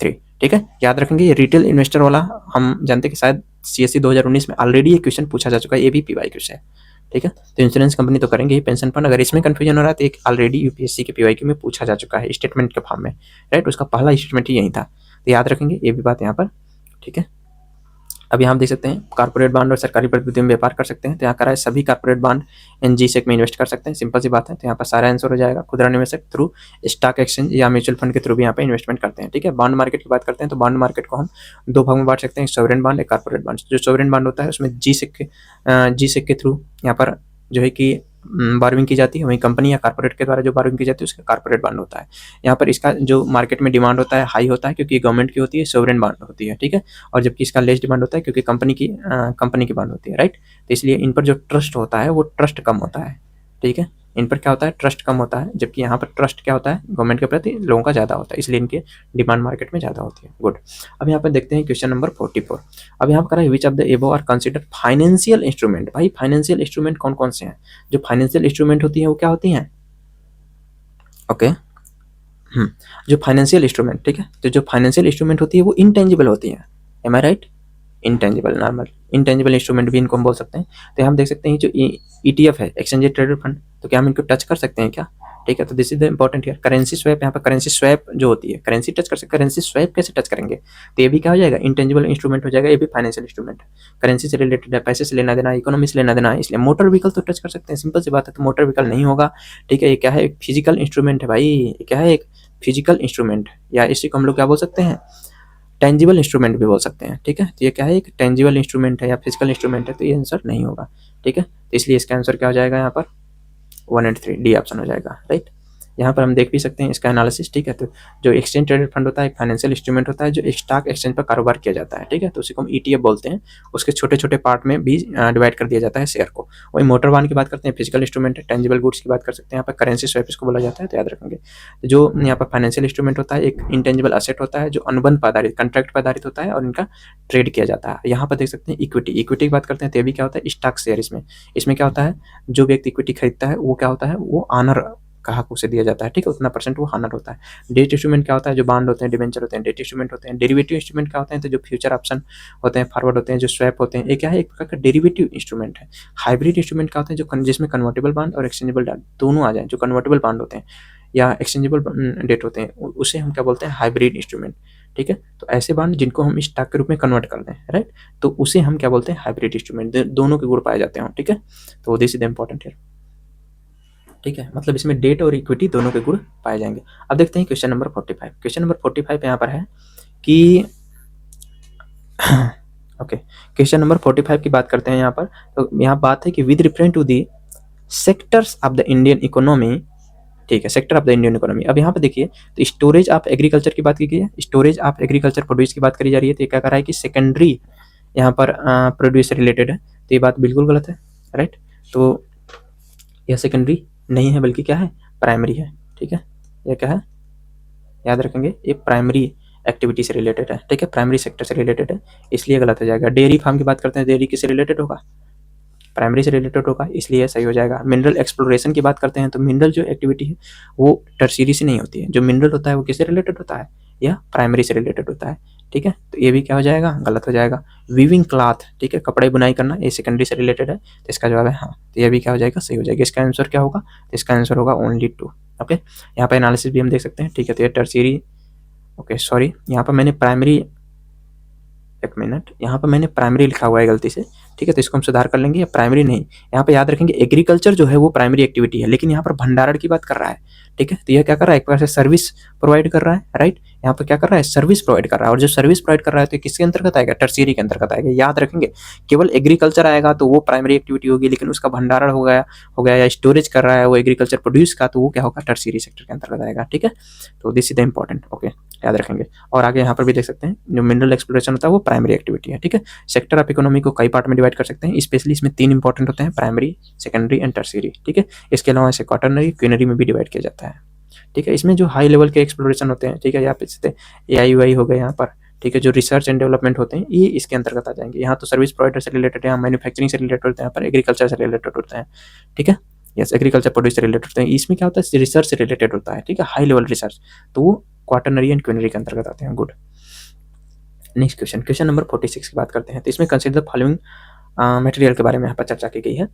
3, ठीक है। याद रखेंगे ये रिटेल इन्वेस्टर वाला हम जानते हैं कि शायद सीएससी 2019 में ऑलरेडी ये क्वेश्चन पूछा जा चुका है, ये भी पीवाईक्यू से है, ठीक है। तो इंश्योरेंस कंपनी तो करेंगे ही, पेंशन फंड अगर इसमें कंफ्यूजन हो रहा है तो एक ऑलरेडी यूपीएससी के पीवाईक्यू में पूछा जा चुका है स्टेटमेंट के फॉर्म में, राइट, उसका पहला स्टेटमेंट ही यही था, तो याद रखेंगे ये भी बात यहाँ पर, ठीक है। अब यहाँ देख सकते हैं कारपोरेट बॉन्ड और सरकारी प्रतिभूतियों में व्यापार कर सकते हैं, तो यहाँ करा है सभी कारपोरेट बॉन्ड एनजीसेक में इन्वेस्ट कर सकते हैं, सिंपल सी बात है। तो यहाँ पर सारा आंसर हो जाएगा। खुदरा निवेशक थ्रू स्टॉक एक्सचेंज या म्यूचुअल फंड के थ्रू भी यहाँ पे इन्वेस्टमेंट करते हैं, ठीक है। बॉन्ड मार्केट की बात करते हैं तो बॉन्ड मार्केट को हम दो भाग में बांट सकते हैं, सोवरेन बॉन्ड, एक कारपोरेट बॉन्ड। जो सोवरेन बॉन्ड होता है उसमें जीसेक के थ्रू यहाँ पर जो है कि बारविंग की जाती है, वहीं कंपनी या कारपोरेट के द्वारा जो बारविंग की जाती है उसका कारपोरेट बॉन्ड होता है। यहाँ पर इसका जो मार्केट में डिमांड होता है हाई होता है क्योंकि गवर्नमेंट की होती है, सोवरेन बॉन्ड होती है, ठीक है। और जबकि इसका लेस डिमांड होता है क्योंकि कंपनी की बॉन्ड होती है, राइट। तो इसलिए इन पर जो ट्रस्ट होता है वो ट्रस्ट कम होता है, ठीक है। इन पर क्या होता है, ट्रस्ट कम होता है, जबकि यहाँ पर ट्रस्ट क्या होता है, गवर्नमेंट के प्रति लोगों का ज़्यादा होता है, इसलिए इनकी डिमांड मार्केट में ज़्यादा होती है। गुड। अब यहाँ पर देखते हैं क्वेश्चन नंबर 44। अब यहाँ पर करा है which of the above are consider financial instrument. भाई फाइनेंशियल इंस्ट्रूमेंट कौन कौन से हैं, जो फाइनेंशियल इंस्ट्रूमेंट होती है वो क्या होती हैं, ओके। जो फाइनेंशियल इंस्ट्रूमेंट, ठीक है, तो जो फाइनेंशियल इंस्ट्रूमेंट होती है वो इंटेंजिबल होती है, am I right, intangible, normal intangible instrument भी इनको हम बोल सकते हैं। तो हम देख सकते हैं जो ईटीएफ है, एक्सचेंज ट्रेडेड फंड, तो क्या हम इनको टच कर सकते हैं क्या, ठीक है। तो this is the important here. Currency swap, यहाँ पर करेंसी स्वैप जो होती है, करेंसी टच कर सकते, करेंसी स्वैप कैसे टच करेंगे, तो ये भी क्या हो जाएगा, इंटेंजिबल इंस्ट्रूमेंट हो जाएगा, ये भी फाइनेंशियल इंस्ट्रूमेंट, करेंसी से रिलेटेड है, पैसे से लेना देना, इकोनॉमी से लेना देना है, इसलिए मोटर व्हीकल तो टच कर सकते हैं, सिंपल सी बात है। तो मोटर व्हीकल नहीं होगा, ठीक है। ये क्या है, एक फिजिकल इंस्ट्रूमेंट है भाई, ये क्या है, एक फिजिकल इंस्ट्रूमेंट, या इसी को हम लोग क्या बोल सकते हैं, टेंजिबल इंस्ट्रूमेंट भी बोल सकते हैं, ठीक है। तो ये क्या है, एक टेंजिबल इंस्ट्रूमेंट है या फिजिकल इंस्ट्रूमेंट है, तो ये आंसर नहीं होगा, ठीक है। तो इसलिए इसका आंसर क्या हो जाएगा यहाँ पर 1 और 3, डी ऑप्शन हो जाएगा, राइट। यहाँ पर हम देख भी सकते हैं इसका एनालिसिस, ठीक है। तो जो एक्सचेंज ट्रेडेड फंड होता है एक फाइनेंशियल इंस्ट्रूमेंट होता है जो स्टॉक एक्सचेंज पर कारोबार किया जाता है, ठीक है। तो उसी को हम ईटीएफ बोलते हैं, उसके छोटे छोटे पार्ट में भी डिवाइड कर दिया जाता है शेयर को। वही मोटर वाहन की बात करते हैं, फिजिकल इंस्ट्रूमेंट है, टेंजिबल गुड्स की बात कर सकते हैं, यहाँ पर करेंसी स्वैप इसको बोला जाता है, तो याद रखेंगे। तो जो यहाँ पर फाइनेंशियल इंस्ट्रूमेंट होता है एक इंटेंजिबल असेट होता है जो अनुबंध पर आधारित, कॉन्ट्रैक्ट पर आधारित होता है और इनका ट्रेड किया जाता है। यहाँ पर देख सकते हैं इक्विटी, इक्विटी की बात करते हैं तो ये भी क्या होता है, स्टॉक शेयर। इसमें क्या होता है, जो व्यक्ति इक्विटी खरीदता है वो क्या होता है, वो ऑनर ग्राहक उसे दिया जाता है, ठीक है, उतना % वो हॉनर होता है। डेट इंस्ट्रूमेंट क्या होता है, जो बॉन्ड होते हैं, डिबेंचर होते हैं, डेट इंस्ट्रूमेंट होते हैं। डेरिवेटिव इंस्ट्रूमेंट क्या होते हैं, तो जो फ्यूचर ऑप्शन होते हैं, फॉरवर्ड होते हैं, जो स्वैप होते हैं, ये क्या है, एक प्रकार का डेरिवेटिव इंस्ट्रूमेंट है। हाइब्रिड इंस्ट्रूमेंट क्या होते हैं, जो जिसमें कन्वर्टेबल बॉन्ड और एक्सचेंजेबल दोनों आ जाए, जो कन्वर्टेबल बॉन्ड होते हैं या एक्सचेंजेबल डेट होते हैं, उसे हम क्या बोलते हैं, हाइब्रिड इंस्ट्रूमेंट, ठीक है। तो ऐसे बॉन्ड जिनको हम स्टॉक के रूप में कन्वर्ट कर दें, राइट, तो उसे हम क्या बोलते हैं, हाइब्रिड इंस्ट्रूमेंट। दोनों के गुण पाए जाते हैं, ठीक है। तो दिस इज द इंपॉर्टेंट है, ठीक है, मतलब इसमें डेट और इक्विटी दोनों के गुण पाए जाएंगे। अब देखते हैं क्वेश्चन नंबर 45। क्वेश्चन नंबर 45 यहाँ पर है कि ओके, क्वेश्चन नंबर 45 की बात करते हैं यहाँ पर। तो यहाँ बात है कि with reference to the sectors of the Indian economy, ठीक है, sector of the Indian economy. अब यहाँ पे देखिए, तो स्टोरेज ऑफ एग्रीकल्चर की बात की गई है, स्टोरेज ऑफ एग्रीकल्चर प्रोड्यूस की बात करी जा रही है। तो ये क्या कर रहा है कि सेकेंडरी यहाँ पर प्रोड्यूस से रिलेटेड है, तो ये बात बिल्कुल गलत है, राइट। तो यह सेकेंडरी नहीं है, बल्कि क्या है, प्राइमरी है, ठीक है। यह क्या है, याद रखेंगे, ये प्राइमरी एक्टिविटी से रिलेटेड है, ठीक है, प्राइमरी सेक्टर से रिलेटेड है, इसलिए गलत हो जाएगा। डेयरी फार्म की बात करते हैं, डेयरी किससे रिलेटेड होगा, प्राइमरी से रिलेटेड होगा, इसलिए सही हो जाएगा। मिनरल एक्सप्लोरेशन की बात करते हैं, तो मिनरल जो एक्टिविटी है वो टर्शियरी से नहीं होती है, जो मिनरल होता है वो किससे रिलेटेड होता है, या प्राइमरी से रिलेटेड होता है, ठीक है। तो ये भी क्या हो जाएगा, गलत हो जाएगा। वीविंग क्लॉथ, ठीक है, कपड़े बुनाई करना, ये सेकेंडरी से रिलेटेड है, तो इसका जवाब है हाँ। तो ये भी क्या हो जाएगा, सही हो जाएगा। इसका आंसर क्या होगा, तो इसका आंसर होगा ओनली 2। ओके, यहाँ पर एनालिसिस भी हम देख सकते हैं, ठीक है। तो ये टर्शियरी, ओके सॉरी, यहाँ पर मैंने प्राइमरी, एक मिनट, यहाँ पर मैंने प्राइमरी लिखा हुआ है गलती से, ठीक है, तो इसको हम सुधार कर लेंगे। प्राइमरी नहीं, यहाँ पे याद रखेंगे एग्रीकल्चर जो है वो प्राइमरी एक्टिविटी है, लेकिन यहाँ पर भंडारण की बात कर रहा है, ठीक है। तो यह क्या कर रहा है, एक प्रकार से सर्विस प्रोवाइड कर रहा है, राइट। यहाँ पर क्या कर रहा है, सर्विस प्रोवाइड कर रहा है, और जो सर्विस प्रोवाइड कर रहा है तो किसके अंतर्गत आएगा, टर्शियरी के अंतर्गत आएगा। याद रखेंगे, केवल एग्रीकल्चर आएगा तो वो प्राइमरी एक्टिविटी होगी, लेकिन उसका भंडारण हो गया या स्टोरेज कर रहा है वो एग्रीकल्चर प्रोड्यूस का, तो वो क्या होगा, टर्शियरी सेक्टर के अंतर्गत आएगा, ठीक है। तो this is the important, okay, याद रखेंगे। और आगे यहाँ पर भी देख सकते हैं, जो मिनरल एक्सप्लोरेशन होता है वो प्राइमरी एक्टिविटी है, ठीक है। सेक्टर ऑफ इकोनॉमी को कई पार्ट में डिवाइड कर सकते हैं, स्पेशली इसमें 3 इंपॉर्टेंट होते हैं, प्राइमरी, सेकेंडरी एंड टर्शियरी, ठीक है। इसके अलावा इसे क्वाटरनरी, क्विनरी में भी डिवाइड किया जाता है, ठीक है। इसमें जो हाई लेवल के एक्सप्लोरेशन होते हैं, ठीक है, यहाँ पे AI हो गए यहाँ पर, ठीक है, जो रिसर्च एंड डेवलपमेंट होते हैं ये इसके अंतर्गत आ जाएंगे। यहाँ तो सर्विस प्रोवाइडर से रिलेटेड है, यहाँ मैन्युफैक्चरिंग से रिलेटेड होते हैं, यहाँ पर एग्रीकल्चर से रिलेटेड होते हैं, ठीक है। यस, एग्रीकल्चर प्रोड्यूस से रिलेटेड होते हैं, इसमें क्या होता है, रिसर्च से रिलेटेड होता है, ठीक है, हाई लेवल रिसर्च, तो वो क्वाटरनरी एंड क्विनरी के अंतर्गत आते हैं। Good, next question, question number 46 की बात करते हैं। तो इसमें कंसिडर द फॉलोइंग मटेरियल के बारे में यहाँ पर चर्चा की गई है।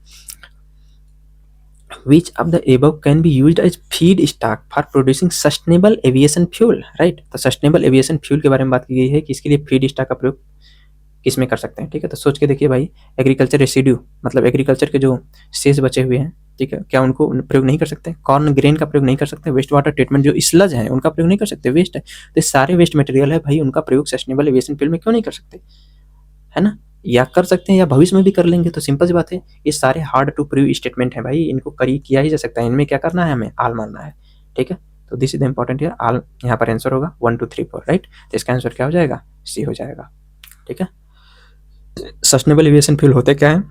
Which of the above can be used as feedstock for producing sustainable aviation fuel, right? तो सस्टेनेबल एविएशन फ्यूल के बारे में बात की गई है कि इसके लिए फीड स्टॉक का प्रयोग किस में कर सकते हैं, ठीक है। तो सोच के देखिए भाई, एग्रीकल्चर रेसिड्यू, मतलब एग्रीकल्चर के जो शेष बचे हुए हैं, ठीक है, क्या उनको प्रयोग नहीं कर सकते, कॉर्न ग्रेन का प्रयोग नहीं कर सकते, वेस्ट वाटर ट्रीटमेंट जो स्लज है उनका प्रयोग नहीं कर सकते, वेस्ट है, तो सारे वेस्ट मटेरियल है भाई, उनका प्रयोग सस्टेनेबल एविएशन फ्यूल में क्यों नहीं कर सकते, है ना। या कर सकते हैं या भविष्य में भी कर लेंगे, तो सिंपल सी बात है, ये सारे हार्ड टू प्रूव स्टेटमेंट है भाई, इनको किया ही जा सकता है, इनमें क्या करना है, हमें आल मारना है, ठीक है। तो दिस इज द इंपॉर्टेंट है, आल यहाँ पर आंसर होगा 1 2 3 4, राइट। तो इसका आंसर क्या हो जाएगा, सी हो जाएगा, ठीक है। सस्टेनेबल एविएशन फ्यूल होते क्या है,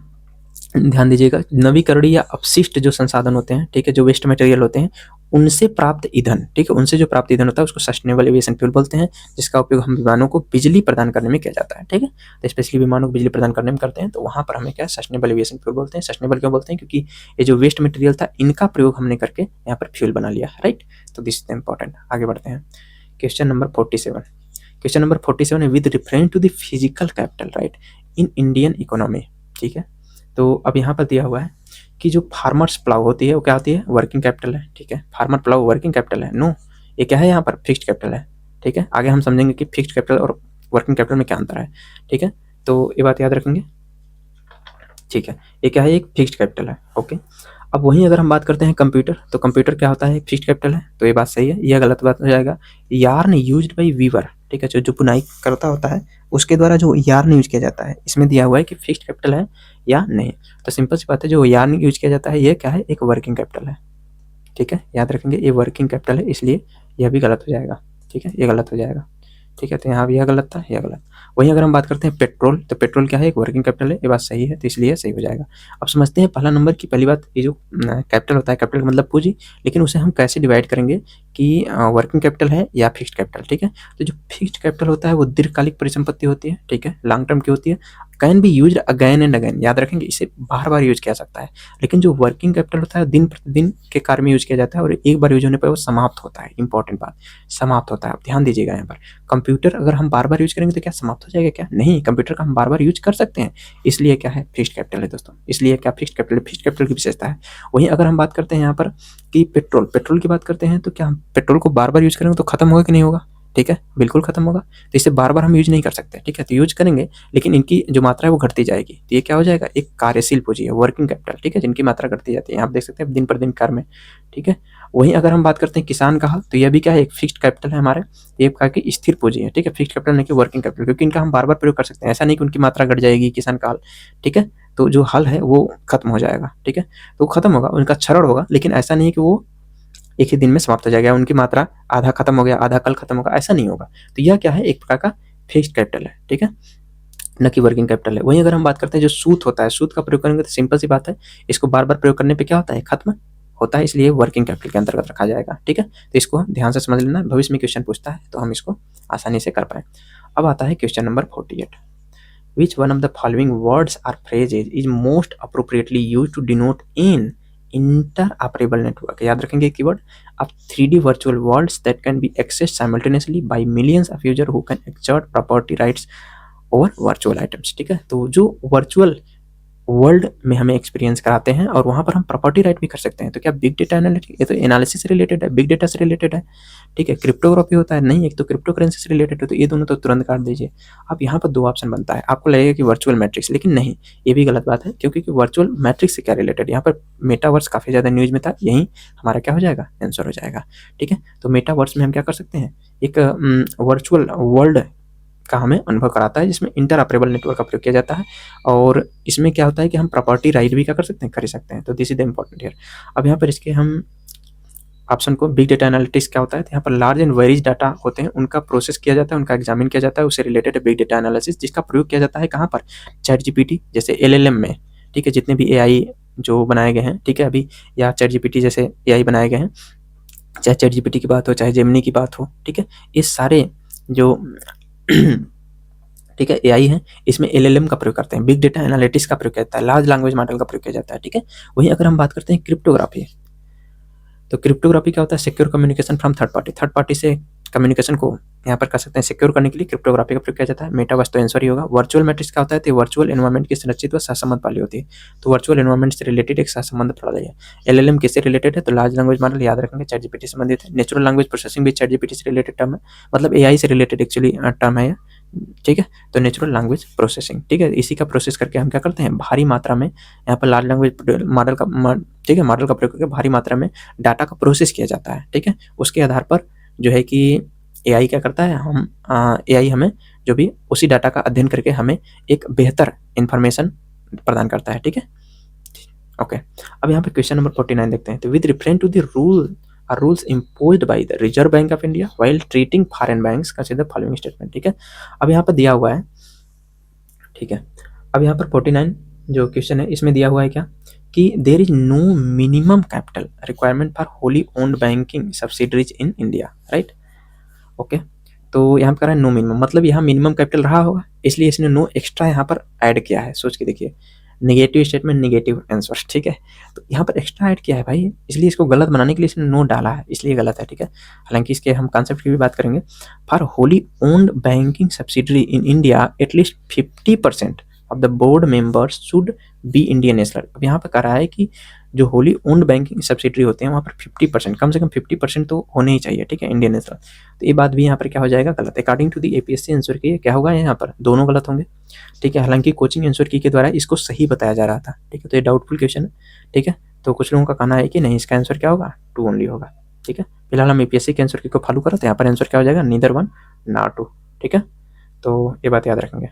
ध्यान दीजिएगा, नवीकरणीय या अपशिष्ट जो संसाधन होते हैं, ठीक है, जो वेस्ट मटेरियल होते हैं उनसे प्राप्त ईंधन, ठीक है, उनसे जो प्राप्त ईंधन होता है उसको सस्टेनेबल एविएशन फ्यूल बोलते हैं, जिसका उपयोग हम विमानों को बिजली प्रदान करने में किया जाता है, ठीक है। तो स्पेशली विमानों को बिजली प्रदान करने में करते हैं, तो वहाँ पर हमें क्या सस्टेनेबल एविएशन फ्यूल बोलते हैं। सस्टेनेबल क्यों बोलते हैं, क्योंकि ये जो वेस्ट मटेरियल था इनका प्रयोग हमने करके यहाँ पर फ्यूल बना लिया, राइट। तो दिस इज इंपॉर्टेंट। आगे बढ़ते हैं, क्वेश्चन नंबर 47। क्वेश्चन नंबर 47 है with reference to the physical capital, right, in Indian economy, ठीक है। तो अब यहाँ पर दिया हुआ है कि जो फार्मर्स प्लाउ होती है वो क्या होती है, वर्किंग कैपिटल है, ठीक है। फार्मर प्लाउ वर्किंग कैपिटल है, नो, ये क्या है, यहाँ पर फिक्स्ड कैपिटल है, ठीक है। आगे हम समझेंगे कि फिक्स्ड कैपिटल और वर्किंग कैपिटल में क्या अंतर है, ठीक है। तो ये बात याद रखेंगे, ठीक है। ये क्या है, एक फिक्स्ड कैपिटल है, ओके। अब वहीं अगर हम बात करते हैं कंप्यूटर, तो कंप्यूटर क्या होता है, फिक्स्ड कैपिटल है, तो ये बात सही है, यह गलत बात हो जाएगा। यार्न यूज्ड बाय वीवर, ठीक है, जो बुनाई करता होता है उसके द्वारा जो यार्न यूज किया जाता है, इसमें दिया हुआ है कि फिक्स्ड कैपिटल है या नहीं। तो सिंपल सी बात है, जो यार्न यूज किया जाता है ये क्या है, एक वर्किंग कैपिटल है, ठीक है, याद रखेंगे, ये वर्किंग कैपिटल है, इसलिए यह भी गलत हो जाएगा, ठीक है, ये गलत हो जाएगा, ठीक है। तो यहाँ भी यह गलत था, यह गलत। वहीं अगर हम बात करते हैं पेट्रोल, तो पेट्रोल क्या है, एक वर्किंग कैपिटल है, ये बात सही है, तो इसलिए सही हो जाएगा। अब समझते हैं पहला नंबर की पहली बात, ये जो कैपिटल होता है, कैपिटल का मतलब पूंजी, लेकिन उसे हम कैसे डिवाइड करेंगे कि वर्किंग कैपिटल है या फिक्स्ड कैपिटल, ठीक है। तो जो फिक्स्ड कैपिटल होता है वो दीर्घकालिक परिसंपत्ति होती है, ठीक है, लॉन्ग टर्म की होती है, can be use again and again, याद रखेंगे इसे बार बार यूज किया जा सकता है। लेकिन जो वर्किंग कैपिटल होता है दिन प्रतिदिन के कार्य में यूज किया जाता है और एक बार यूज होने पर वो समाप्त होता है। इंपॉर्टेंट बात, समाप्त होता है, आप ध्यान दीजिएगा यहाँ पर। कंप्यूटर अगर हम बार बार यूज करेंगे तो क्या समाप्त हो जाएगा क्या? नहीं, कंप्यूटर का हम बार बार यूज कर सकते हैं, इसलिए क्या है फिक्स्ड कैपिटल है दोस्तों। इसलिए क्या फिक्स्ड कैपिटल की विशेषता है। वहीं अगर हम बात करते हैं यहाँ पर कि पेट्रोल की बात करते हैं, तो क्या हम पेट्रोल को बार बार यूज करेंगे तो खत्म होगा कि नहीं होगा? ठीक है, बिल्कुल खत्म होगा। तो इसे बार बार हम यूज नहीं कर सकते, ठीक है। तो यूज करेंगे लेकिन इनकी जो मात्रा है वो घटती जाएगी, तो ये क्या हो जाएगा, एक कार्यशील पूंजी है, वर्किंग कैपिटल, ठीक है, जिनकी मात्रा घटती जाती है। आप देख सकते हैं दिन पर दिन कार्य में, ठीक है। वहीं अगर हम बात करते हैं किसान का, तो यह भी क्या है, एक फिक्स्ड कैपिटल है हमारे, ये कहा कि स्थिर पूंजी है, ठीक है। फिक्स्ड कैपिटल नहीं कि वर्किंग कैपिटल, क्योंकि इनका हम बार बार प्रयोग कर सकते हैं, ऐसा नहीं कि उनकी मात्रा घट जाएगी किसान काल, ठीक है। तो जो हल है वो खत्म हो जाएगा, ठीक है। तो खत्म होगा, उनका क्षरण होगा, लेकिन ऐसा नहीं कि वो एक ही दिन में समाप्त हो जाएगा, उनकी मात्रा आधा खत्म हो गया आधा कल खत्म होगा, ऐसा नहीं होगा। तो यह क्या है, एक प्रकार का फिक्स्ड कैपिटल है, ठीक है, न कि वर्किंग कैपिटल है। वहीं अगर हम बात करते हैं जो सूद होता है, सूद का प्रयोग करेंगे तो सिंपल सी बात है, इसको बार बार प्रयोग करने पे क्या होता है, खत्म होता है, इसलिए वर्किंग कैपिटल के अंतर्गत रखा जाएगा, ठीक है। तो इसको ध्यान से समझ लेना, भविष्य में क्वेश्चन पूछता है तो हम इसको आसानी से कर पाए। अब आता है question number 48। Which one of the following words or phrases is most appropriately used to denote an interoperable network? याद रखेंगे keyword of 3D virtual worlds that can be accessed simultaneously by millions of users who can exert property rights over virtual items, ठीक है। तो जो virtual world में हमें experience कराते हैं और वहाँ पर हम प्रॉपर्टी राइट भी कर सकते हैं, तो क्या बिग डेटा एनालिटिक्स, ये तो एनालिसिस से रिलेटेड है, बिग डेटा से रिलेटेड है, ठीक है। क्रिप्टोग्राफी होता है, नहीं, एक तो क्रिप्टो करेंसी से रिलेटेड है, तो ये दोनों तो तुरंत काट दीजिए। अब यहाँ पर दो ऑप्शन बनता है, आपको लगेगा कि वर्चुअल मैट्रिक्स, लेकिन नहीं, ये भी गलत बात है, क्योंकि वर्चुअल मैट्रिक्स से क्या रिलेटेड, यहाँ पर मेटावर्स काफ़ी ज़्यादा न्यूज में था, यही हमारा क्या हो जाएगा, आंसर हो जाएगा, ठीक है। तो मेटावर्स में हम क्या कर सकते हैं, एक वर्चुअल वर्ल्ड का हमें अनुभव कराता है, जिसमें इंटरऑपरेबल नेटवर्क का प्रयोग किया जाता है, और इसमें क्या होता है कि हम प्रॉपर्टी राइट भी क्या कर सकते हैं, खरीद सकते हैं। तो this is the important here. अब यहाँ पर इसके हम ऑप्शन को, बिग डेटा एनालिटिक्स क्या होता है, तो यहाँ पर लार्ज एंड वेरीज डाटा होते हैं, उनका प्रोसेस किया जाता है, उनका एग्जामिन किया जाता है, उससे रिलेटेड बिग डेटा एनालिसिस, जिसका प्रयोग किया जाता है कहाँ पर, चैट जीपीटी जैसे LLM में, ठीक है, जितने भी AI जो बनाए गए हैं, ठीक है, अभी, या चैट जीपीटी जैसे AI बनाए गए हैं, चाहे चैट जीपीटी की बात हो, चाहे जेमिनी की बात हो, ठीक है, ये सारे जो ठीक है AI है, इसमें LLM का प्रयोग करते हैं, बिग डेटा एनालिटिक्स का प्रयोग किया जाता है, लार्ज लैंग्वेज मॉडल का प्रयोग किया जाता है, ठीक है। वहीं अगर हम बात करते हैं क्रिप्टोग्राफी, तो क्रिप्टोग्राफी क्या होता है, secure communication from third party से कम्युनिकेशन को यहाँ पर कर सकते हैं सिक्योर करने के लिए क्रिप्टोग्राफी का प्रयोग किया जाता है। मेटावर्स तो आंसर ही होगा। वर्चुअल मैट्रिक्स क्या होता है, तो वर्चुअल एनवायरनमेंट की संरचित व सहसंबंध वाली होती है, तो वर्चुअल एनवायरनमेंट से रिलेटेड एक सहसंबंध प्रणाली है। LLM किससे रिलेटेड है, तो लार्ज लैंग्वेज मॉडल, याद रखेंगे चैट जीपीटी से संबंधित है। नेचुरल लैंग्वेज प्रोसेसिंग भी चैट जीपीटी से रिलेटेड टर्म है, मतलब AI से रिलेटेड एक्चुअली टर्म है, ठीक है। तो नेचुरल लैंग्वेज प्रोसेसिंग, ठीक है, इसी का प्रोसेस करके हम क्या करते हैं, भारी मात्रा में यहाँ पर लार्ज लैंग्वेज मॉडल का, ठीक है, मॉडल का प्रयोग करके भारी मात्रा में डाटा का प्रोसेस किया जाता है, ठीक है। उसके आधार पर जो है कि AI क्या करता है, हम AI हमें जो भी उसी डाटा का अध्ययन करके हमें एक बेहतर इंफॉर्मेशन प्रदान करता है, ठीक है, ओके। अब यहाँ पे क्वेश्चन नंबर 49 देखते हैं। तो with reference to the rules imposed by the Reserve Bank of India while treating foreign banks, consider the following statement, ठीक है। अब यहाँ पर दिया हुआ है, ठीक है। अब यहाँ पर 49 जो क्वेश्चन है इसमें दिया हुआ है क्या, कि there is no minimum capital requirement for wholly owned banking subsidiaries in India, right, okay. तो यहाँ पर कह रहा है नो मिनिमम, मतलब यहाँ मिनिमम कैपिटल रहा होगा, इसलिए इसने नो एक्स्ट्रा यहाँ पर ऐड किया है। सोच के देखिए, नेगेटिव स्टेटमेंट नेगेटिव आंसर, ठीक है। तो यहाँ पर एक्स्ट्रा ऐड किया है भाई, इसलिए इसको गलत बनाने के लिए इसने नो डाला है, इसलिए गलत है, ठीक है। हालांकि इसके हम कॉन्सेप्ट की भी बात करेंगे। For wholly owned banking subsidiary in India at least 50% of the board members should be Indian national. अब यहाँ पर कह रहा है कि जो होली ओन्ड बैंकिंग सब्सिडरी होते हैं वहाँ पर 50%, कम से कम 50% तो होने ही चाहिए, ठीक है, इंडियन नेशनल। तो ये बात भी यहाँ पर क्या हो जाएगा, गलत। According to the APSC answer key क्या होगा, यहाँ पर दोनों गलत होंगे, ठीक है। हालांकि कोचिंग आंसर की के द्वारा इसको सही बताया जा रहा था, ठीक है। तो ये डाउटफुल क्वेश्चन है, ठीक है। तो कुछ लोगों का कहना है कि नहीं, इसका आंसर क्या होगा, 2 ओनली होगा, ठीक है। फिलहाल हम APSC के आंसर की को फॉलो करें, तो यहाँ पर आंसर क्या हो जाएगा, नीदर 1 ना 2, ठीक है। तो ये बात याद रखेंगे,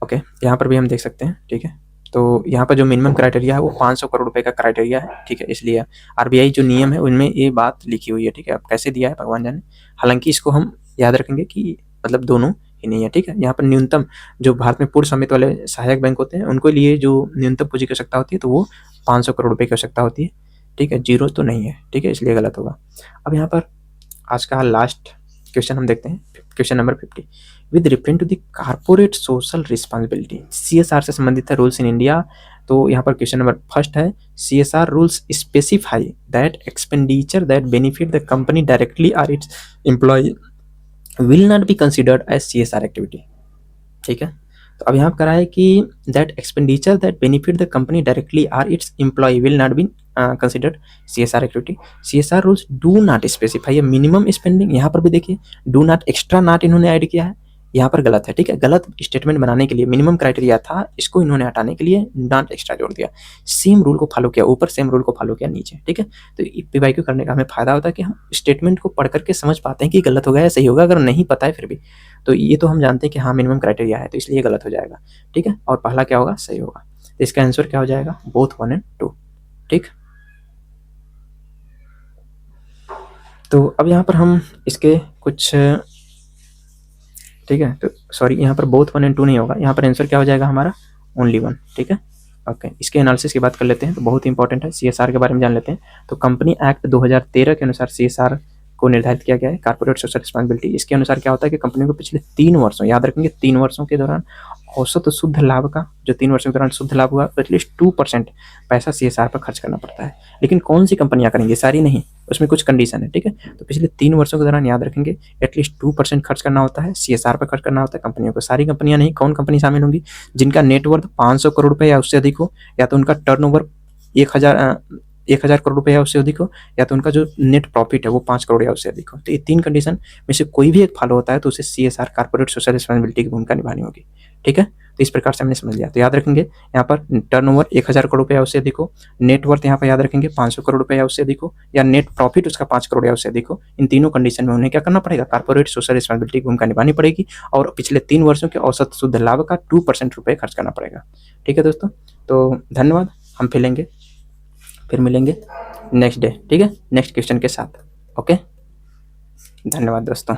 ओके। यहाँ पर भी हम देख सकते हैं, ठीक है। तो यहाँ पर जो मिनिमम क्राइटेरिया है वो 500 करोड़ रुपए का क्राइटेरिया है, ठीक है। इसलिए RBI जो नियम है उनमें ये बात लिखी हुई है, ठीक है। अब कैसे दिया है भगवान जाने, हालांकि इसको हम याद रखेंगे कि मतलब दोनों ही नहीं है, ठीक है। यहाँ पर न्यूनतम जो भारत में पूर्ण स्वामित्व वाले सहायक बैंक होते हैं उनको लिए जो न्यूनतम पूंजी की आवश्यकता होती है तो वो 500 करोड़ रुपए की आवश्यकता होती है, ठीक है, 0 तो नहीं है, ठीक है, इसलिए गलत होगा। अब यहाँ पर आज का लास्ट क्वेश्चन हम देखते हैं question number 50 with reference to the corporate social responsibility, CSR से संबंधित है रूल्स इन इंडिया। तो यहाँ पर क्वेश्चन नंबर फर्स्ट है, CSR rules specify that expenditure that benefit the company directly or its employ will not be considered as CSR activity. ठीक है, तो अब यहाँ पर करा है कि that expenditure that benefit the company directly or its employ will not be considered CSR activity. CSR rules do not specify a minimum spending, यहाँ पर भी देखिए डू नॉट एक्स्ट्रा नॉट इन्होंने ऐड किया है, यहाँ पर गलत है। ठीक है, गलत स्टेटमेंट बनाने के लिए मिनिमम क्राइटेरिया था, इसको इन्होंने हटाने के लिए नॉट एक्स्ट्रा जोड़ दिया। सेम रूल को फॉलो किया ऊपर, सेम रूल को फॉलो किया नीचे। ठीक है, तो PYQ करने का हमें फायदा होता है कि हम स्टेटमेंट को पढ़ करके समझ पाते हैं कि गलत होगा या सही होगा। अगर नहीं पता है फिर भी तो ये तो हम जानते हैं कि हाँ मिनिमम क्राइटेरिया है, तो इसलिए गलत हो जाएगा। ठीक है, और पहला क्या होगा, सही होगा। तो इसका आंसर क्या हो जाएगा, बोथ 1 और 2। ठीक, तो अब यहाँ पर हम इसके कुछ, ठीक है, तो सॉरी यहाँ पर बोथ 1 और 2 नहीं होगा, यहाँ पर आंसर क्या हो जाएगा हमारा, ओनली 1। ठीक है, ओके, इसके एनालिसिस की बात कर लेते हैं, तो बहुत इंपॉर्टेंट है। CSR के बारे में जान लेते हैं। तो कंपनी एक्ट 2013 के अनुसार CSR को निर्धारित किया गया है, कारपोरेट सोशल रिस्पॉन्सिबिलिटी। इसके अनुसार क्या होता है कि कंपनी को पिछले 3 वर्षों, याद रखेंगे 3 वर्षों के दौरान औसत शुद्ध लाभ का, जो 3 वर्षों के दौरान शुद्ध लाभ हुआ, एटलीस्ट 2% पैसा CSR पर खर्च करना पड़ता है। लेकिन कौन सी कंपनियां करेंगी, सारी नहीं, उसमें कुछ कंडीशन है। ठीक है, तो पिछले 3 वर्षों के दौरान याद रखेंगे एटलीस्ट 2% खर्च करना होता है, CSR पर खर्च करना होता है कंपनियों को। सारी कंपनियां नहीं, कौन कंपनी शामिल होंगी, जिनका नेटवर्थ 500 करोड़ रुपए या उससे अधिक हो, या तो उनका टर्नओवर 1000 करोड़ रुपए या उससे अधिक हो, या तो उनका जो नेट प्रॉफिट है वो 5 करोड़ या उससे अधिक हो। तो ये 3 कंडीशन में से कोई भी एक फॉलो होता है तो उसे CSR कारपोरेट सोशल रिस्पॉन्सिबिलिटी की भूमिका निभानी होगी। ठीक है, तो इस प्रकार से हमने समझ लिया। तो याद रखेंगे यहाँ पर टर्नओवर 1000 करोड़ रुपए या उससे अधिक हो, नेटवर्थ यहाँ पर याद रखेंगे 500 करोड़ रुपए या उससे अधिक हो, या नेट प्रॉफिट उसका 5 करोड़ या उससे अधिक हो। इन तीनों कंडीशन में उन्हें क्या करना पड़ेगा, कारपोरेट सोशल रिस्पॉन्सिबिलिटी की भूमिका निभानी पड़ेगी, और पिछले 3 वर्षों के औसत शुद्ध लाभ का 2% रुपए खर्च करना पड़ेगा। ठीक है दोस्तों, तो धन्यवाद, हम फिर मिलेंगे नेक्स्ट डे। ठीक है, नेक्स्ट क्वेश्चन के साथ। ओके, धन्यवाद दोस्तों।